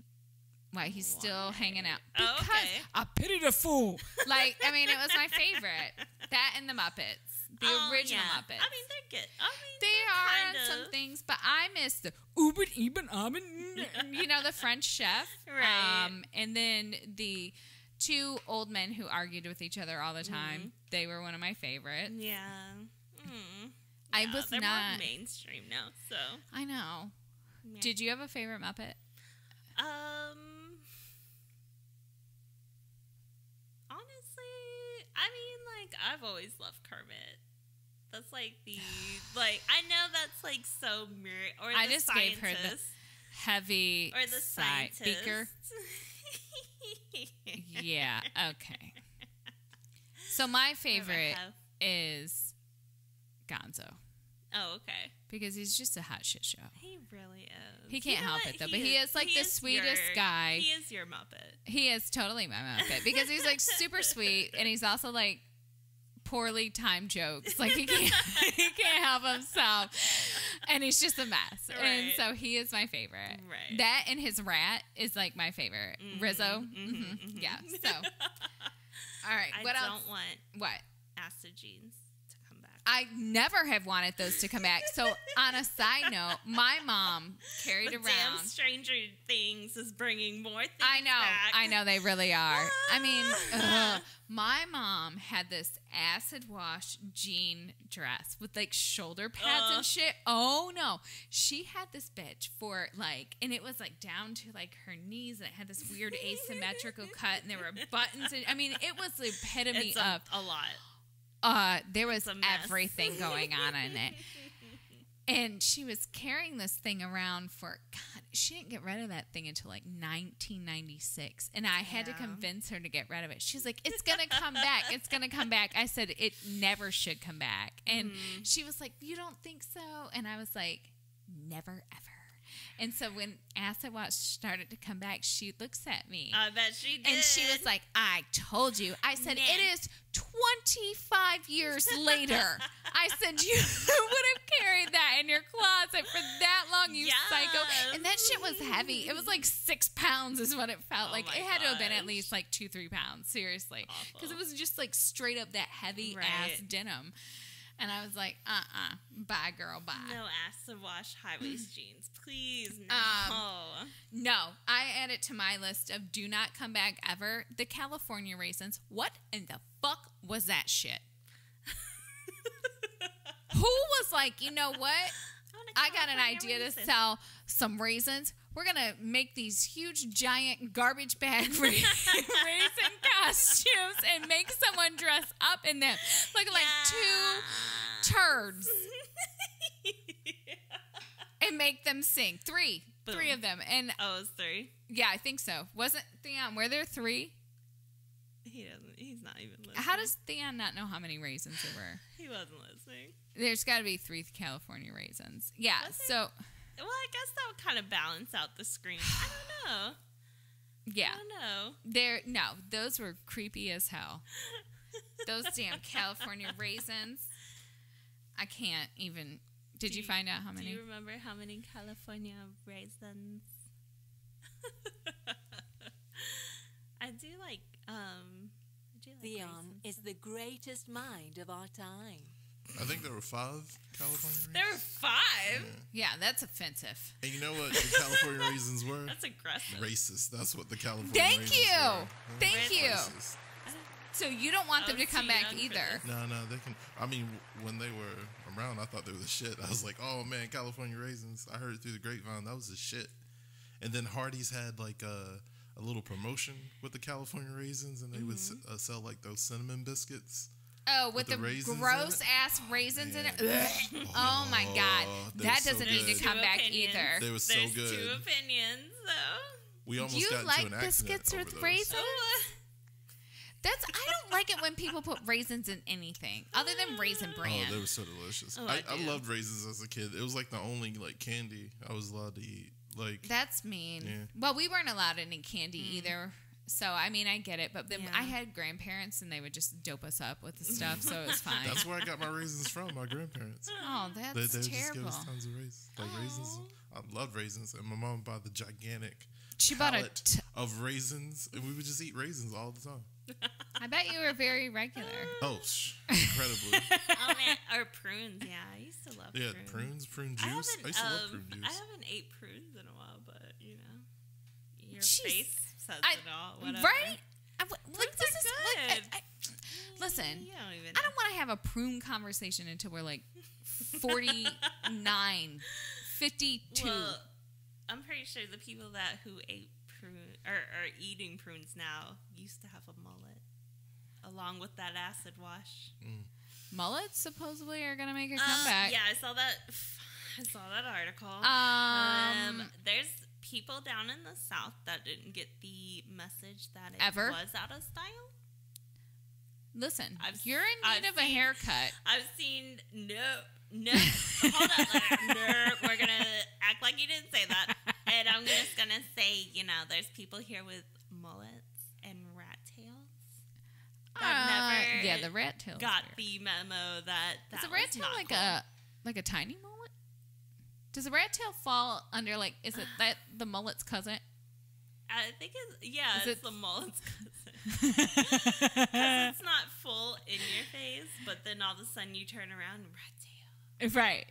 Why he's still hanging out. Because I pity the fool. It was my favorite. That and the Muppets. The original Muppets. I mean, they're good. They are on some things, but I miss the Uben Eben Amen, the French chef. Right. And then the two old men who argued with each other all the time. Mm-hmm. They were one of my favorites. Yeah. Mm. I was they're not more mainstream now, so. I know. Yeah. Did you have a favorite Muppet? Honestly, I've always loved Kermit. That's I know that's so or I the just scientist. gave her the heavy or the scientist. Beaker. Yeah, okay. So my favorite is Gonzo. Oh, okay. Because he's just a hot shit show. He really is. He can't help it, though. But he is the sweetest guy. He is your Muppet. He is totally my Muppet. Because he's super sweet. And he's also poorly timed jokes. He can't help himself. And he's just a mess. Right. And so he is my favorite. Right. That and his rat is my favorite. Mm-hmm. Rizzo. Mm-hmm. Mm-hmm. Yeah. So. All right. What else? I don't want. What? Acid jeans. I never have wanted those to come back. So, on a side note, my mom carried around. Damn Stranger Things is bringing more things back. I know, they really are. I mean, my mom had this acid wash jean dress with shoulder pads and shit. Oh no, she had this bitch for and it was down to her knees, and it had this weird asymmetrical cut, and there were buttons. And I mean, it was the epitome of a lot. There was everything going on in it. And she was carrying this thing around she didn't get rid of that thing until 1996. And I had to convince her to get rid of it. She's like, it's going to come back. It's going to come back. I said, it never should come back. And she was like, you don't think so? And I was like, never, ever. And so when Acid Wash started to come back, she looks at me. I bet she did. And she was like, I told you. I said, it is 25 years later. I said, you would have carried carried that in your closet for that long, you psycho. And that shit was heavy. It was like 6 pounds is what it felt like. It had to have been at least like 2-3 pounds, seriously. Because it was just like straight up that heavy ass denim. And I was like, bye, girl, bye. No ass to wash high-waist jeans. Please, no. No, I add it to my list of do not come back ever. The California raisins. What in the fuck was that shit? Who was like, you know what? I got an idea to sell some raisins. We're going to make these huge, giant garbage bag raisin costumes and make someone dress up in them. Looking like 2 turds. And make them sing. 3. Boom. 3 of them. And it was 3? Yeah, I think so. Wasn't Theon, were there 3? He's not even listening. How does Theon not know how many raisins there were? He wasn't listening. There's got to be 3 California raisins. Yeah, so... Well, I guess that would kind of balance out the scream. I don't know. Yeah. I don't know. No, those were creepy as hell. Those damn California raisins. I can't even... Did you find out how many? Do you remember how many California raisins? I do like Theon raisins. is the greatest mind of our time. I think there were 5 California raisins. There were 5? Yeah, that's offensive. And you know what the California raisins were? That's aggressive. Racist. That's what the California Thank raisins you. were. Thank you. Racist. So you don't want them to come back either. No, they can. I mean, when they were around, I thought they were the shit. I was like, oh man, California raisins. I heard it through the grapevine. That was the shit. And then Hardee's had like a little promotion with the California raisins, and they would sell like those cinnamon biscuits. Oh, with the gross ass raisins in it. Oh my god, that doesn't need to come back either. They were so good. There's 2 opinions, though. We almost you got into like an accident biscuits over with those. raisins? I don't like it when people put raisins in anything other than Raisin Bran. Oh, they were so delicious. I loved raisins as a kid. It was like the only like candy I was allowed to eat. Like that's mean. Yeah. Well, we weren't allowed any candy either. So I mean, I get it, but then I had grandparents and they would just dope us up with the stuff, so it was fine. That's where I got my raisins from. My grandparents. Oh, that's they terrible. Just give us tons of raisins. Like raisins. I love raisins, and my mom bought the gigantic. She bought of raisins, and we would just eat raisins all the time. I bet you were very regular. Oh, incredibly. Oh man, or prunes. Yeah, I used to love prunes. Prune juice. I used to love prune juice. I haven't ate prunes in a while, but you know, your Jeez. face says it all. Whatever. Right? Listen, I don't want to have a prune conversation until we're like 49, 52. Well, I'm pretty sure the people who ate prune or are eating prunes now used to have a mullet, along with that acid wash. Mullets supposedly are gonna make a comeback. Yeah, I saw that. I saw that article. There's people down in the South that didn't get the message that it was out of style. Listen, you're in need of a haircut. I've seen no. Hold on, no. We're gonna act like you didn't say that, and I'm just gonna say, there's people here with mullets and rat tails. The rat tails got the memo that is a rat tail like a tiny mullet? Does a rat tail fall under is it that the mullet's cousin? I think it's the mullet's cousin. Because it's not full in your face, but then all of a sudden you turn around and rat tail. Right.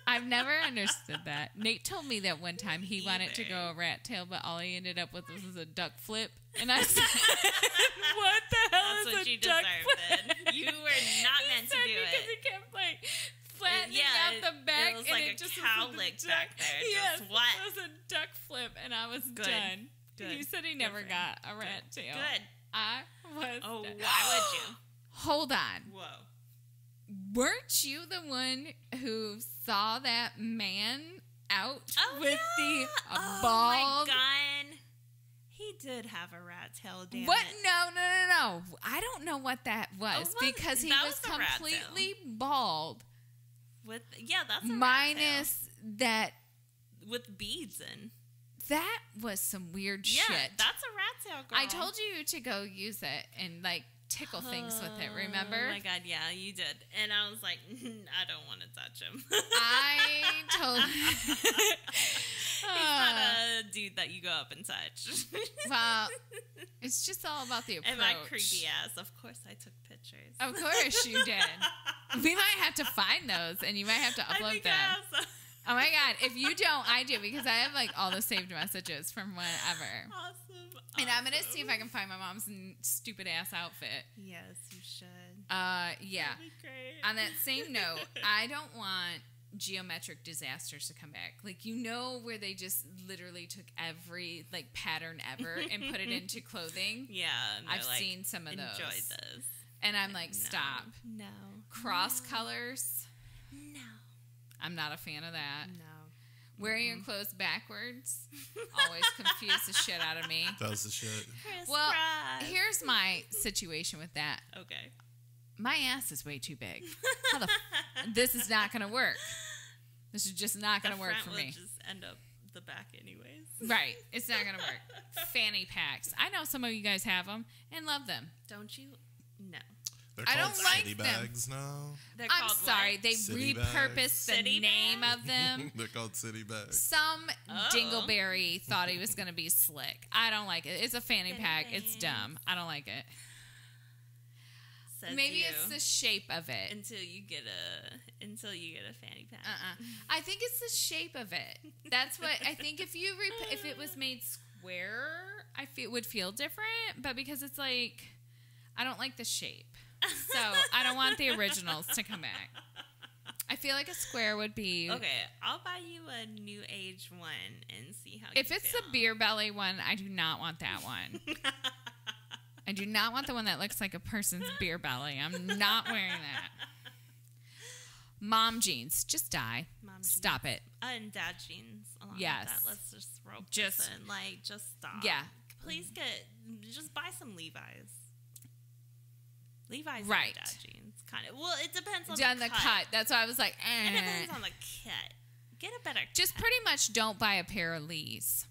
I've never understood that. Nate told me that one time he wanted to go a rat tail, but all he ended up with was a duck flip. And I said, what the hell That's is what a you duck deserved flip? then. You were not meant to do it. Because he kept flattening out the back. It was and like it a just cow was lick duck. back there. Yes, Just what? it was a duck flip, and I was done. Good. He said he never got a rat tail. Good. I was Oh, done. why would you? Hold on. Whoa. Weren't you the one who saw that man out with the bald? Oh, my God. He did have a rat tail, damn What? it. No. I don't know what that was because he was a rat tail. completely bald. That's a minus that. With beads in. That was some weird shit. Yeah, that's a rat tail, girl. I told you to go use it and tickle things with it, remember? Oh my God, yeah, you did. And I was like, I don't want to touch him. I told He's not a dude that you go up and touch. Well, it's just all about the approach. And my creepy ass. Of course I took pictures. Of course you did. We might have to find those, and you might have to upload them. Oh my God. If you don't, I do, because I have like all the saved messages from whenever. Awesome. And I'm going to see if I can find my mom's stupid ass outfit. Yes, you should. Yeah. That'd be great. On that same note, I don't want geometric disasters to come back. Like, you know, where they just literally took every like pattern ever and put it into clothing. Yeah. I've seen some of those. Enjoy this. And I'm like, stop. No. Cross colors. No. I'm not a fan of that. No. Wearing your clothes backwards always confused the shit out of me. That was the shit. Well, here's my situation with that. Okay. My ass is way too big. How the this is not going to work. This is just not going to work for me. Will just end up the back anyways. Right. It's not going to work. Fanny packs. I know some of you guys have them and love them. Don't you? No. They're I called don't like city them. bags now. They're I'm called sorry. what? They City repurposed bags. the City name bags? of them. They're called city bags. Some Oh. dingleberry thought he was going to be slick. I don't like it. It's a fanny Fanny pack. It's bags. dumb. I don't like it. Says Maybe you. it's the shape of it. until you get a fanny pack. I think it's the shape of it. That's what I think. If it was made square, it would feel different. But because it's like, I don't like the shape, so I don't want the originals to come back. I feel like a square would be Okay, I'll buy you a new age one and see how. If you it's feel. the beer belly one, I do not want that one. I do not want the one that looks like a person's beer belly. I'm not wearing that. Mom jeans, just die. Mom Stop it. And dad jeans. Along Yes. With that. Let's just rope Just- this in. Like, just stop. Yeah. Please just buy some Levi's. Levi's Right. are dad jeans, kind of. Well, it depends on Done the the cut. That's why I was like, It depends on the cut. Get a better Just cut. pretty much don't buy a pair of Lee's.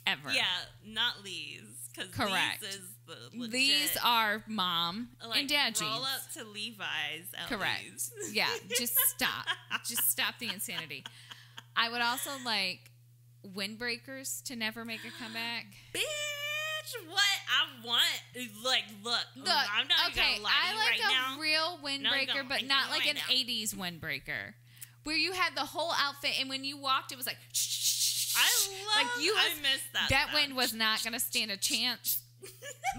Ever. Yeah, not Lee's. Because Correct. Lee's is the legit. These are mom like, and dad jeans. roll up to Levi's at Correct. Lee's. Yeah, just stop. Just stop the insanity. I would also like windbreakers to never make a comeback. Bitch, what I want? Like, look. Look, I'm not okay, even gonna lie to I you like right a now. real windbreaker, don't but like not me like right an now. 80s windbreaker. Where you had the whole outfit, and when you walked, it was like, I missed that. that sound. wind was not going to stand a chance,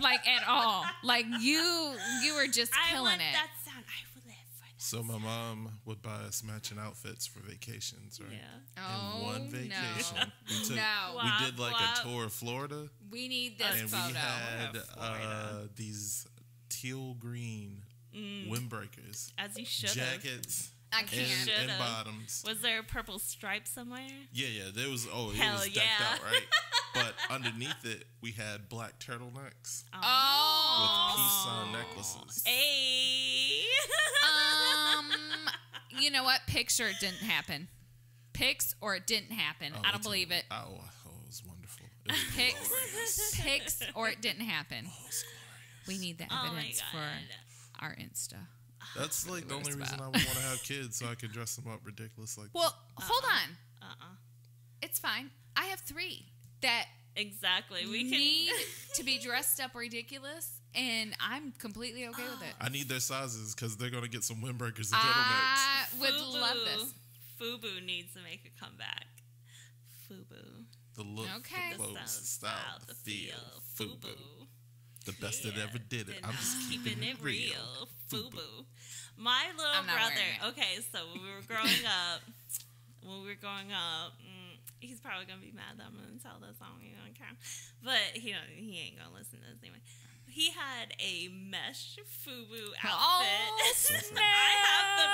like, at all. Like, you were just I killing want it. that sound. I will live for that. So my mom would buy us matching outfits for vacations, right? Yeah. Oh, In one vacation, we took, No. we did like Wow. a tour of Florida, We need this and photo. we had Florida. these teal green windbreakers, As you should have. jackets, I and, can't. Should've. and bottoms. Was there a purple stripe somewhere? Yeah, there was. Oh, it Hell was decked yeah. out, right? But underneath it, we had black turtlenecks Oh. with peace sign necklaces. Hey. You know what? Pics or it didn't happen. Pics or it didn't happen. I don't it's believe it. Oh, it was wonderful. It was Pics, glorious. pics or it didn't happen. Oh, it was glorious. We need the Oh my evidence for God. our Insta. That's like the only worst reason about. I would want to have kids, so I could dress them up ridiculous like Well, hold on. Uh-uh. It's fine. I have 3 that Exactly. We need can. to be dressed up ridiculous, and I'm completely okay with it. I need their sizes because they're going to get some windbreakers and turtlenecks. I would love this. Fubu needs to make a comeback. Fubu. The look, Okay. the clothes, the style, the feel. Fubu. The best that ever did it. And I'm just keeping it real. Fubu. My little I'm not brother. wearing Okay, so when we were growing up, he's probably gonna be mad that I'm gonna tell this on you on camera, but he ain't gonna listen to this anyway. He had a mesh Fubu outfit. Oh, snap. I have the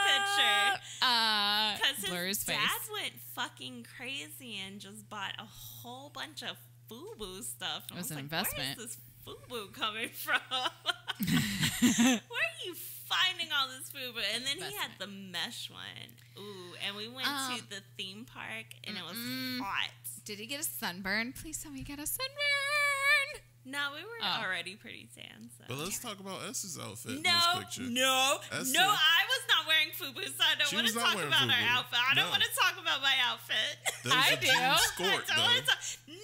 picture. Blur Because his his face. dad went fucking crazy and just bought a whole bunch of FUBU stuff. And It was I an like, investment. Where is this FUBU coming from? Where are you finding all this FUBU? And then he had the mesh one. Ooh, and we went to the theme park and it was hot. Did he get a sunburn? Please tell me he got a sunburn. No, we were already pretty tan. So. But let's talk about Esther's outfit in No, this picture. Esther, I was not wearing FUBU, so I don't want to talk about our outfit. I don't want to talk about my outfit. I do. Skort, I don't want to No.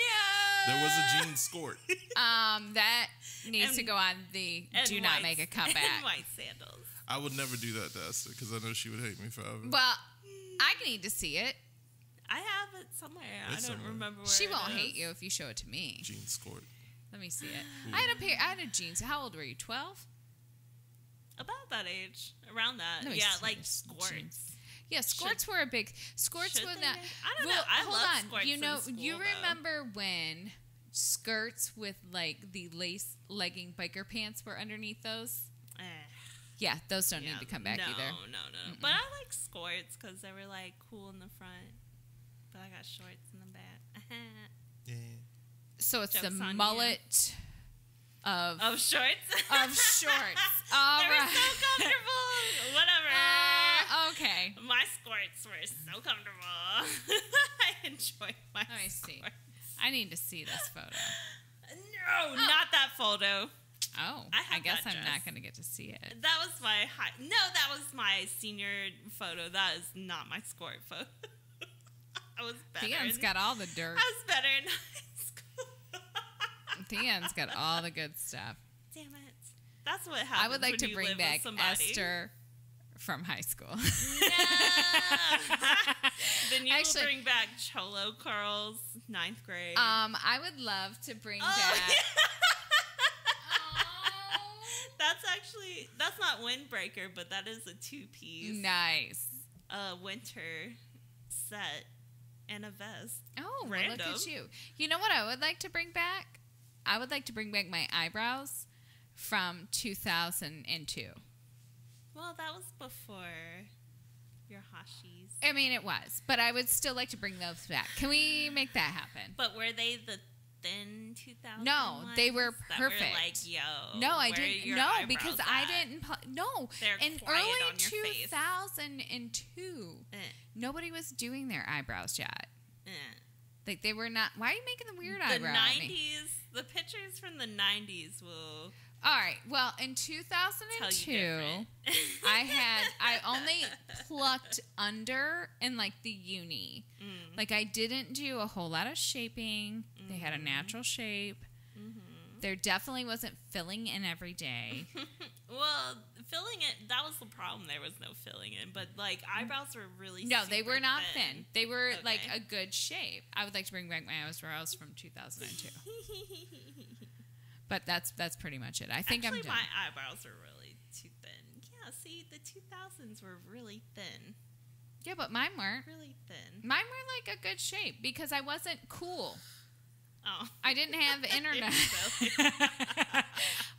There was a jean skort. That needs to go on the do not make a comeback. And white sandals. I would never do that to Esther because I know she would hate me forever. Well, I need to see it. I have it somewhere. I don't remember where She it won't is. hate you if you show it to me. Jean skort. Let me see it. I had a jeans. How old were you? 12? About that age. Around that. Let me Yeah, see like this skorts. jeans. Yeah, skorts were a big. Skorts Should were they that. make- I don't know. I hold love on. skorts You know, in school, you though. remember when skirts with like the lace legging biker pants were underneath those? Yeah, those don't need to come back either. No. But I like skorts because they were like cool in the front. But I got shorts in the back. Yeah. So it's Joke's the on mullet of shorts? of shorts. All They were right. so comfortable. Whatever. Okay. My skirts were so comfortable. I enjoyed my Let me see. skirts. I need to see this photo. No, not that photo. Oh, I have guess that I'm dress. not going to get to see it. That was my that was my senior photo. That is not my skirt photo. I was better. Theon's got all the dirt. I was better in high school. Theon's got all the good stuff. Damn it. That's what happens. I would like when to you bring live back with somebody. Esther from high school. No. Then you Actually- will bring back cholo curls, 9th grade. I would love to bring back. yeah. Oh, That's not windbreaker, but that is a 2-piece nice. winter set and a vest. Oh, well, Random. look at you. You know what I would like to bring back? I would like to bring back my eyebrows from 2002. Well, that was before your Hashis. I mean, it was, but I would still like to bring those back. Can we make that happen? But were they the thin 2000? No, they were that perfect. Were like, yo. No, I where are didn't. your No, eyebrows because at? I didn't. No, They're in quiet early on your face. 2002, nobody was doing their eyebrows yet. Eh. Like they were not. Why are you making the weird The eyebrow at me? 90s, the pictures from the 90s will All right. Well, in tell you 2002, different. I only plucked under in like the uni. Like I didn't do a whole lot of shaping. They had a natural shape. There definitely wasn't filling in every day. Well, filling it, that was the problem. There was no filling in. But, like, eyebrows were really No, they super were not thin. They were Okay. like a good shape. I would like to bring back my eyebrows from 2002. But that's pretty much it. I think Actually, I'm done. my eyebrows were really too thin. Yeah, see, the 2000s were really thin. Yeah, but mine weren't. Really thin. Mine were like a good shape because I wasn't cool. Oh. I didn't have the internet. Silly.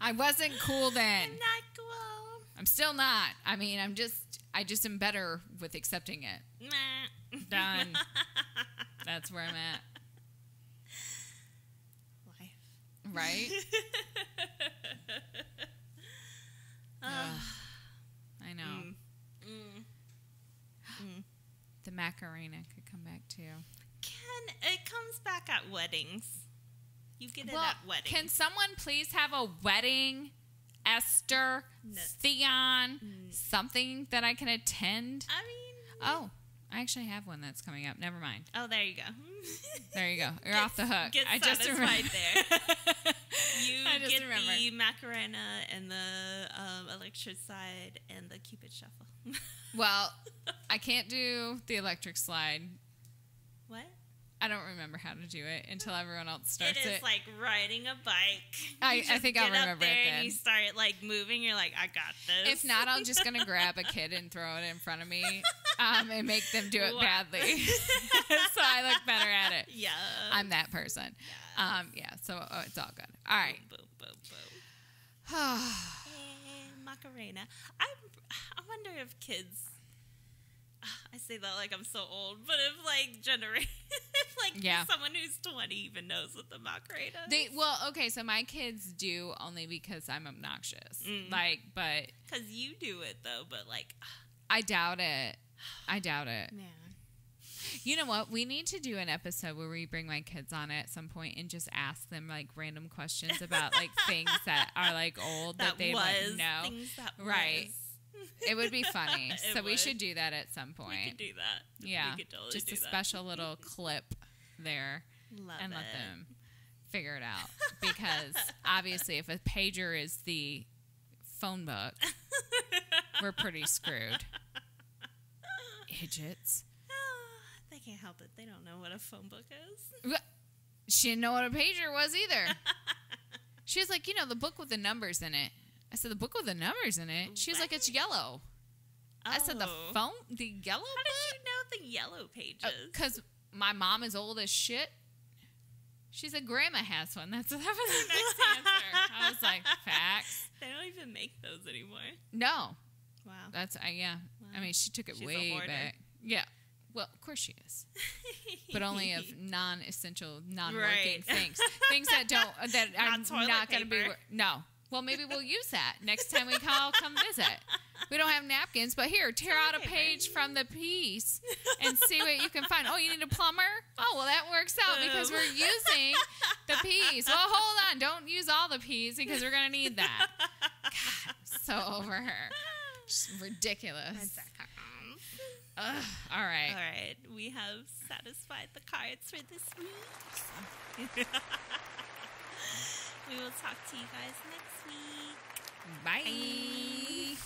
I wasn't cool then. I'm not cool. I'm still not. I mean, I just am better with accepting it. Nah. Done. That's where I'm at. Life. Right? Ugh. I know. The Macarena could come back too. It comes back at weddings. You get it Well, at weddings. can someone please have a wedding, Esther, No. Theon, something that I can attend? I mean... Oh, I actually have one that's coming up. Never mind. Oh, there you go. There you go. You're off the hook. Get I just satisfied remembered. there. You I just get remember. the Macarena and the electric slide and the Cupid shuffle. Well, I can't do the electric slide. What? I don't remember how to do it until everyone else starts It it. is like riding a bike. I You just think I'll get up remember it there then. And you start like moving. You're like, I got this. If not, I'm just going to grab a kid and throw it in front of me and make them do it Wow. badly. So I look better at it. Yeah. I'm that person. Yeah, so it's all good. All right. Boom, boom, boom. And Macarena. I wonder if kids. I say that like I'm so old, but if like generation, if like Yeah. someone who's 20 even knows what the Macarena is. Okay, so my kids do only because I'm obnoxious. But Because you do it though, but like, I doubt it. I doubt it. man. You know what? We need to do an episode where we bring my kids on it at some point and just ask them like random questions about like things that are like old that they like know. Things that right. It would be funny. So we would. should do that at some point. We could do that. Yeah. We could totally just do a that. special little clip there. Love and it. let them figure it out. Because obviously if a pager is the phone book, we're pretty screwed. Idiots. They can't help it. They don't know what a phone book is. She didn't know what a pager was either. She was like, the book with the numbers in it. I said, the book with the numbers in it? She was like, it's yellow. I said, the yellow book? How did you know the yellow pages? Because my mom is old as shit. She said, Grandma has one. That was her next answer. I was like, facts. They don't even make those anymore. No. Wow. That's, yeah. Wow. I mean, she took it She's way a hoarder. back. Yeah. Well, of course she is. But only of non-essential, non-working Right. things. Things that are toilet not going to be... paper. No. Well, maybe we'll use that next time we come visit. We don't have napkins, but here, tear out a page from the piece and see what you can find. Oh, you need a plumber? Oh, well, that works out because we're using the piece. Well, hold on. Don't use all the peas because we're going to need that. God, I'm so over her. She's ridiculous. Ugh, all right. All right. We have satisfied the cards for this week. We will talk to you guys next week. Bye.